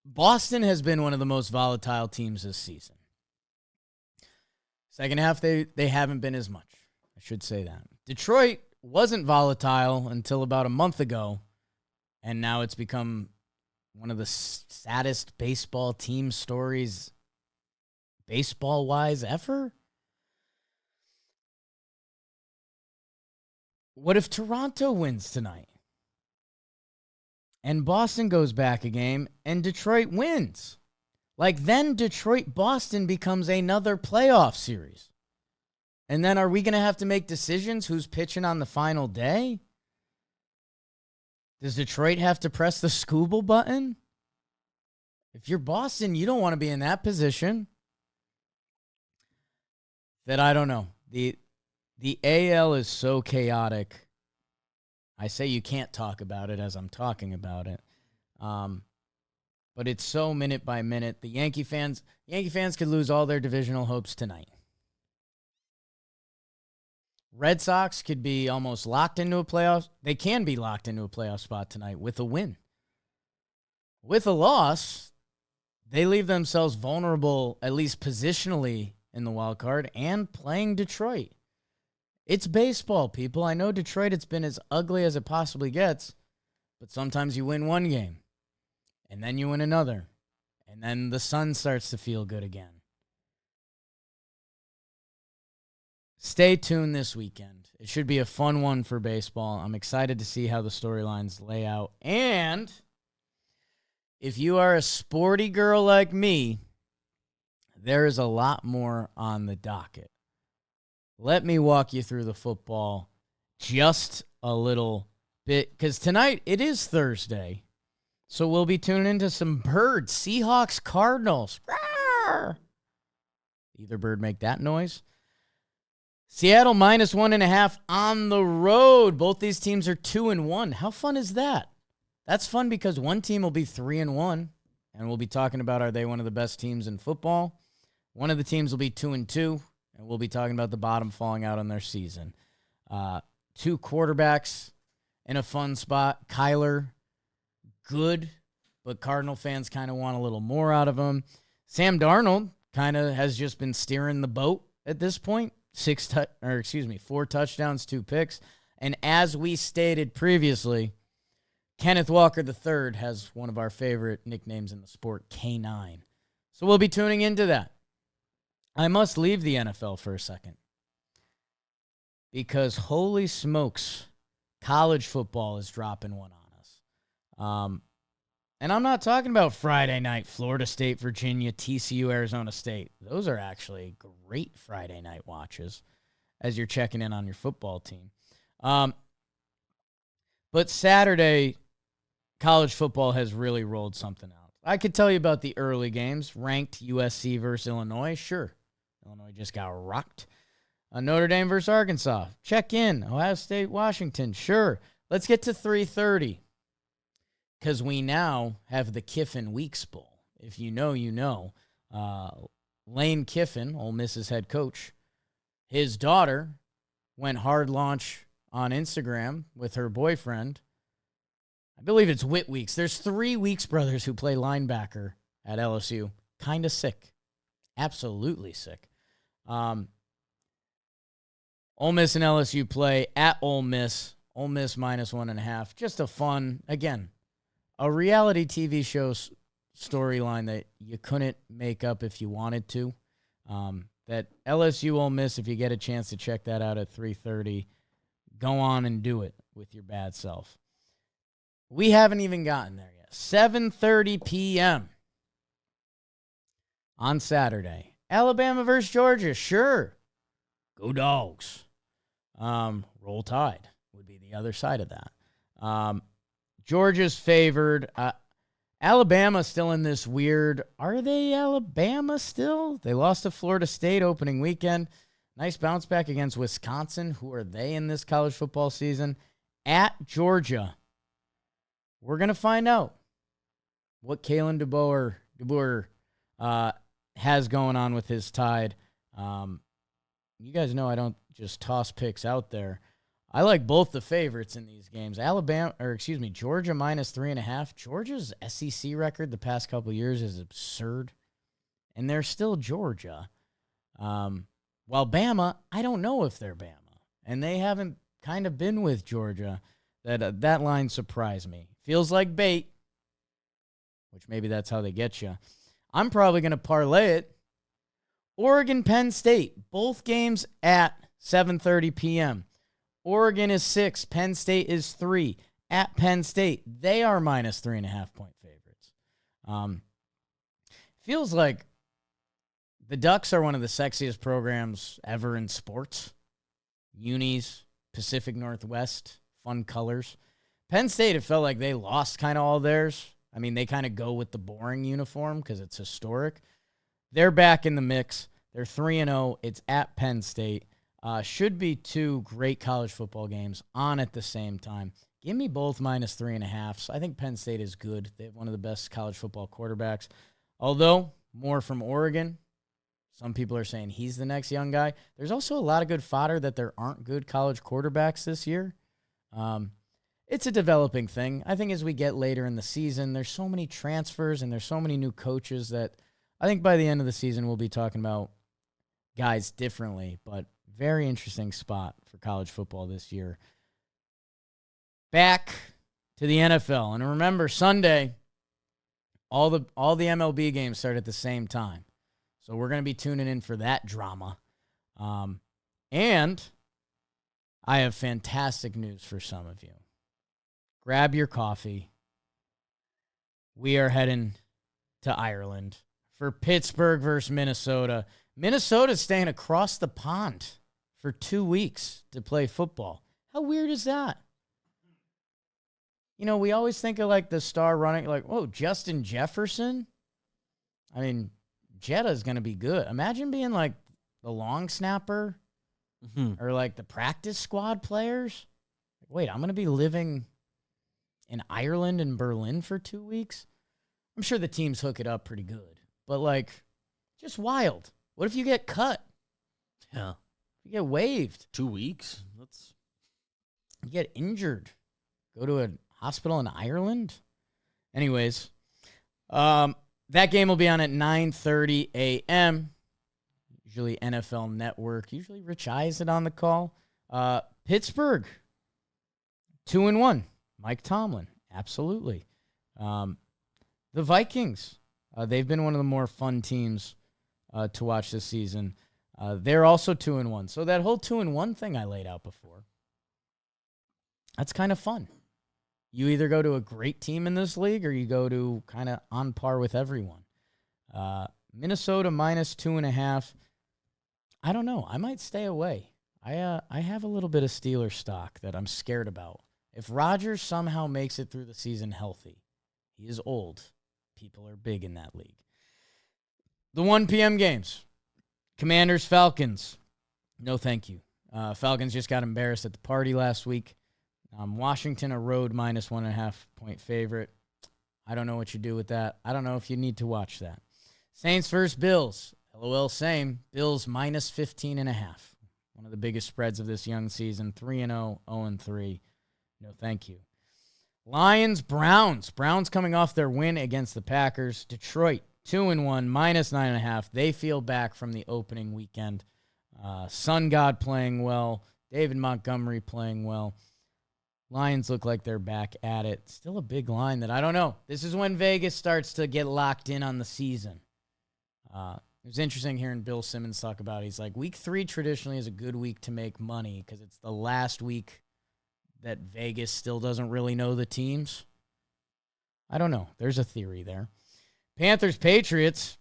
Boston has been one of the most volatile teams this season. Second half, they haven't been as much. I should say that. Detroit wasn't volatile until about a month ago, and now it's become one of the saddest baseball team stories, baseball-wise, ever. What if Toronto wins tonight? And Boston goes back a game, and Detroit wins. Like, then Detroit-Boston becomes another playoff series. And then are we going to have to make decisions who's pitching on the final day? Does Detroit have to press the Scooble button? If you're Boston, you don't want to be in that position. That I don't know. The AL is so chaotic. I say you can't talk about it as I'm talking about it. But it's so minute by minute. The Yankee fans could lose all their divisional hopes tonight. Red Sox could be almost locked into a playoff. They can be locked into a playoff spot tonight with a win. With a loss, they leave themselves vulnerable, at least positionally, in the wild card and playing Detroit. It's baseball, people. I know Detroit, it's been as ugly as it possibly gets, but sometimes you win one game, and then you win another, and then the sun starts to feel good again. Stay tuned this weekend. It should be a fun one for baseball. I'm excited to see how the storylines lay out. And if you are a sporty girl like me, there is a lot more on the docket. Let me walk you through the football just a little bit, because tonight it is Thursday. So we'll be tuning into some birds. Seahawks, Cardinals. Rawr! Either bird make that noise? Seattle -1.5 on the road. Both these teams are 2-1. How fun is that? That's fun because one team will be 3-1, and we'll be talking about, are they one of the best teams in football? One of the teams will be 2-2, and we'll be talking about the bottom falling out on their season. Two quarterbacks in a fun spot. Kyler, good, but Cardinal fans kind of want a little more out of him. Sam Darnold kind of has just been steering the boat at this point. 4 touchdowns, 2 picks. And as we stated previously, Kenneth Walker III has one of our favorite nicknames in the sport, K9. So we'll be tuning into that. I must leave the NFL for a second, because holy smokes, college football is dropping one on us. And I'm not talking about Friday night, Florida State, Virginia, TCU, Arizona State. Those are actually great Friday night watches as you're checking in on your football team. But Saturday, college football has really rolled something out. I could tell you about the early games. Ranked USC versus Illinois. Sure. Illinois just got rocked. Notre Dame versus Arkansas. Check in. Ohio State, Washington. Sure. Let's get to 3:30. Because we now have the Kiffin Weeks Bowl. If you know, you know. Lane Kiffin, Ole Miss's head coach, his daughter went hard launch on Instagram with her boyfriend. I believe it's Whit Weeks. There's 3 Weeks brothers who play linebacker at LSU. Kind of sick. Absolutely sick. Ole Miss and LSU play at Ole Miss. Ole Miss -1.5. Just a fun, again, a reality TV show storyline that you couldn't make up if you wanted to. That LSU Ole Miss, if you get a chance to check that out at 3:30, go on and do it with your bad self. We haven't even gotten there yet. 7:30 p.m. on Saturday. Alabama versus Georgia. Sure. Go Dogs. Roll Tide would be the other side of that. Georgia's favored. Alabama still in this weird, are they Alabama still? They lost to Florida State opening weekend. Nice bounce back against Wisconsin. Who are they in this college football season? At Georgia. We're going to find out what Kalen DeBoer has going on with his Tide. You guys know I don't just toss picks out there. I like both the favorites in these games. Georgia -3.5. Georgia's SEC record the past couple of years is absurd, and they're still Georgia. While Bama, I don't know if they're Bama, and they haven't kind of been with Georgia. That line surprised me. Feels like bait, which maybe that's how they get you. I'm probably going to parlay it. Oregon, Penn State, both games at 7:30 p.m. Oregon is 6. Penn State is 3. At Penn State, they are -3.5 point favorites. Feels like the Ducks are one of the sexiest programs ever in sports. Unis, Pacific Northwest, fun colors. Penn State, it felt like they lost kind of all theirs. I mean, they kind of go with the boring uniform because it's historic. They're back in the mix. They're 3-0. It's at Penn State. Should be 2 great college football games on at the same time. Give me both -3.5. I think Penn State is good. They have one of the best college football quarterbacks. Although, more from Oregon. Some people are saying he's the next young guy. There's also a lot of good fodder that there aren't good college quarterbacks this year. It's a developing thing. I think as we get later in the season, there's so many transfers and there's so many new coaches that I think by the end of the season we'll be talking about guys differently. But very interesting spot for college football this year. Back to the NFL. And remember, Sunday, all the MLB games start at the same time. So we're going to be tuning in for that drama. And I have fantastic news for some of you. Grab your coffee. We are heading to Ireland for Pittsburgh versus Minnesota. Minnesota's staying across the pond for 2 weeks to play football. How weird is that? You know, we always think of like the star running, like, oh, Justin Jefferson. I mean, Jetta's going to be good. Imagine being like the long snapper or like the practice squad players. Wait, I'm going to be living in Ireland and Berlin for 2 weeks? I'm sure the teams hook it up pretty good. But like, just wild. What if you get cut? Yeah. You get waived. 2 weeks? You get injured. Go to a hospital in Ireland? Anyways, that game will be on at 9:30 a.m. Usually NFL Network. Usually Rich Eisen on the call. Pittsburgh, 2-1. Mike Tomlin, absolutely. The Vikings, they've been one of the more fun teams to watch this season. They're also 2-1. So that whole 2-1 thing I laid out before, that's kind of fun. You either go to a great team in this league or you go to kind of on par with everyone. Minnesota -2.5. I don't know. I might stay away. I have a little bit of Steelers stock that I'm scared about. If Rodgers somehow makes it through the season healthy, he is old. People are big in that league. The 1 p.m. games. Commanders, Falcons. No, thank you. Falcons just got embarrassed at the party last week. Washington, a road -1.5 point favorite. I don't know what you do with that. I don't know if you need to watch that. Saints versus Bills. LOL, same. Bills -15.5. One of the biggest spreads of this young season. 3-0, 0-3. No, thank you. Lions, Browns. Browns coming off their win against the Packers. Detroit, 2-1, -9.5. They feel back from the opening weekend. Sun God playing well. David Montgomery playing well. Lions look like they're back at it. Still a big line that I don't know. This is when Vegas starts to get locked in on the season. It was interesting hearing Bill Simmons talk about it. He's like, week 3 traditionally is a good week to make money because it's the last week that Vegas still doesn't really know the teams. I don't know. There's a theory there. Panthers, Patriots.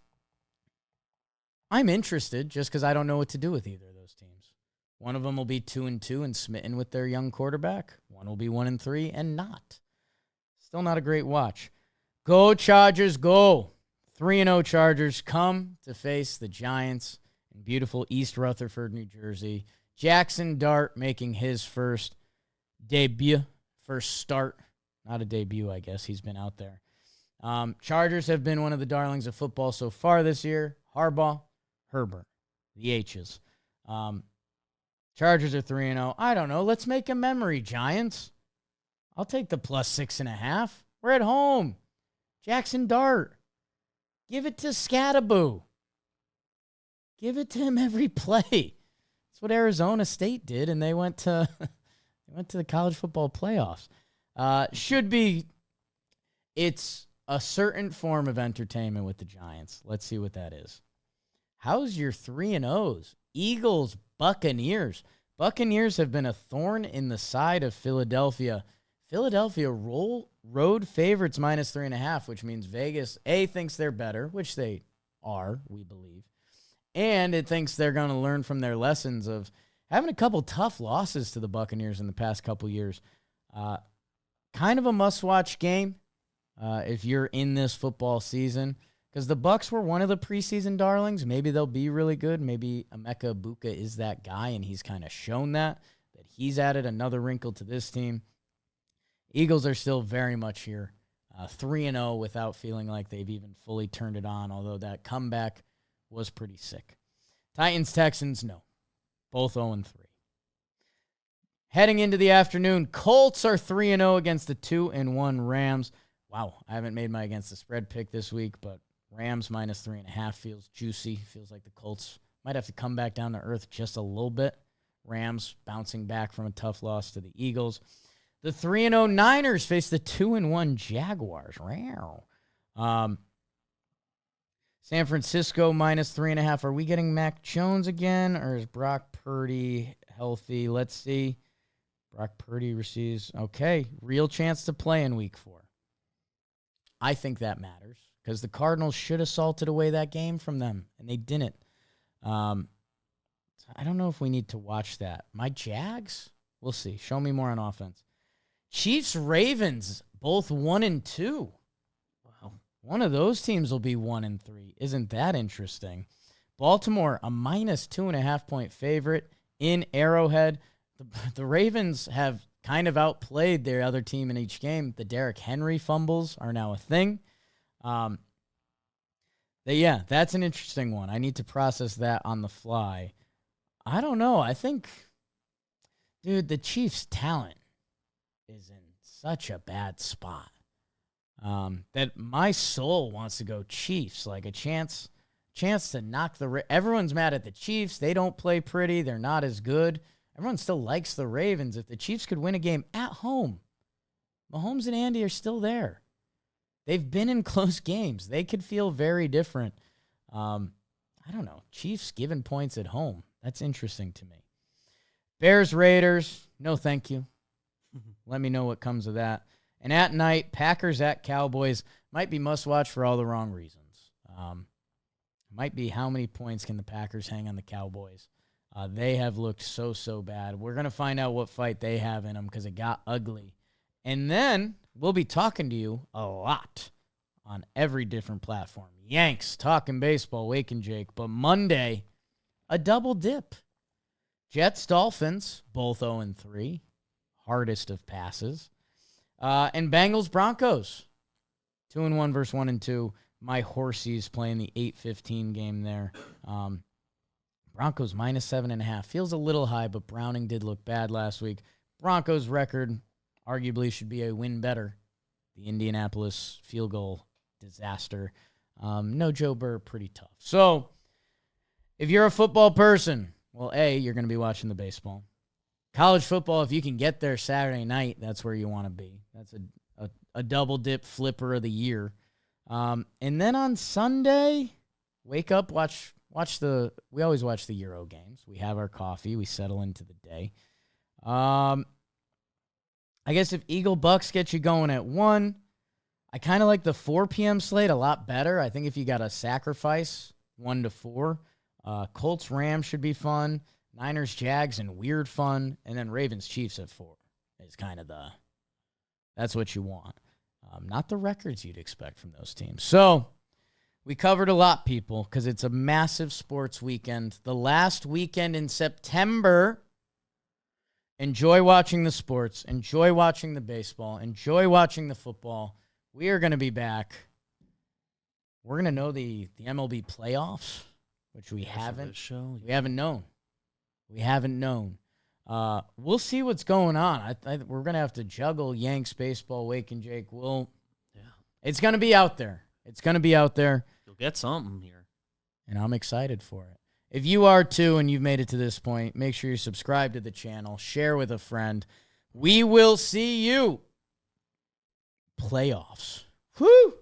I'm interested just because I don't know what to do with either of those teams. One of them will be 2-2 and smitten with their young quarterback. One will be 1-3 and not. Still not a great watch. Go Chargers, go. 3-0 Chargers come to face the Giants in beautiful East Rutherford, New Jersey. Jackson Dart making his first start. Not a debut, I guess. He's been out there. Chargers have been one of the darlings of football so far this year. Harbaugh, Herbert, the H's. Chargers are 3-0. I don't know. Let's make a memory, Giants. I'll take the +6.5. We're at home. Jackson Dart. Give it to Scattaboo. Give it to him every play. That's what Arizona State did, and they went to the college football playoffs. It's a certain form of entertainment with the Giants. Let's see what that is. How's your 3-0s? Eagles, Buccaneers. Buccaneers have been a thorn in the side of Philadelphia. Philadelphia road favorites -3.5, which means Vegas, A, thinks they're better, which they are, we believe. And it thinks they're going to learn from their lessons of having a couple tough losses to the Buccaneers in the past couple years. Kind of a must-watch game if you're in this football season. Because the Bucs were one of the preseason darlings. Maybe they'll be really good. Maybe Emeka Egbuka is that guy, and he's kind of shown that he's added another wrinkle to this team. Eagles are still very much here. 3-0 without feeling like they've even fully turned it on, although that comeback was pretty sick. Titans, Texans, no. Both 0-3. Heading into the afternoon, Colts are 3-0 against the 2-1 Rams. Wow, I haven't made my against the spread pick this week, but Rams minus 3.5 feels juicy. Feels like the Colts might have to come back down to earth just a little bit. Rams bouncing back from a tough loss to the Eagles. The 3-0 Niners face the 2-1 Jaguars. Wow. San Francisco minus 3.5. Are we getting Mac Jones again, or is Brock Purdy healthy? Let's see. Brock Purdy receives. Okay, real chance to play in week 4. I think that matters because the Cardinals should have salted away that game from them, and they didn't. I don't know if we need to watch that. My Jags? We'll see. Show me more on offense. Chiefs, Ravens, both 1-2. Wow. One of those teams will be 1-3. Isn't that interesting? Baltimore, a minus 2.5-point favorite in Arrowhead. The Ravens have kind of outplayed their other team in each game. The Derrick Henry fumbles are now a thing. Yeah, that's an interesting one. I need to process that on the fly. I don't know. I think, dude, the Chiefs' talent is in such a bad spot that my soul wants to go Chiefs. Like a chance to knock everyone's mad at the Chiefs. They don't play pretty. They're not as good. Everyone still likes the Ravens. If the Chiefs could win a game at home, Mahomes and Andy are still there. They've been in close games. They could feel very different. I don't know. Chiefs giving points at home. That's interesting to me. Bears, Raiders, no thank you. Let me know what comes of that. And at night, Packers at Cowboys might be must-watch for all the wrong reasons. Might be how many points can the Packers hang on the Cowboys. They have looked so bad. We're going to find out what fight they have in them because it got ugly. And then we'll be talking to you a lot on every different platform. Yanks, talking baseball, Wake and Jake. But Monday, a double dip. Jets, Dolphins, both 0-3. Hardest of passes. And Bengals, Broncos, 2-1 versus 1-2. My Horsies playing the 8:15 game there. Broncos minus 7.5. Feels a little high, but Browning did look bad last week. Broncos record arguably should be a win better. The Indianapolis field goal disaster. No Joe Burr, pretty tough. So if you're a football person, well, A, you're going to be watching the baseball. College football, if you can get there Saturday night, that's where you want to be. That's a double dip flipper of the year. And then on Sunday, wake up, we always watch the Euro games. We have our coffee. We settle into the day. I guess if Eagle Bucks get you going at 1, I kind of like the 4 p.m. slate a lot better. I think if you got a sacrifice, 1-4. Colts Rams should be fun. Niners Jags and weird fun. And then Ravens Chiefs at 4 is kind of that's what you want. Not the records you'd expect from those teams. So we covered a lot, people, because it's a massive sports weekend. The last weekend in September. Enjoy watching the sports. Enjoy watching the baseball. Enjoy watching the football. We are going to be back. We're going to know the MLB playoffs, which we haven't. We haven't known. We haven't known. We'll see what's going on. We're going to have to juggle Yanks baseball, Wake and Jake. It's going to be out there. It's going to be out there. You'll get something here. And I'm excited for it. If you are too and you've made it to this point, make sure you subscribe to the channel. Share with a friend. We will see you. Playoffs. Whew.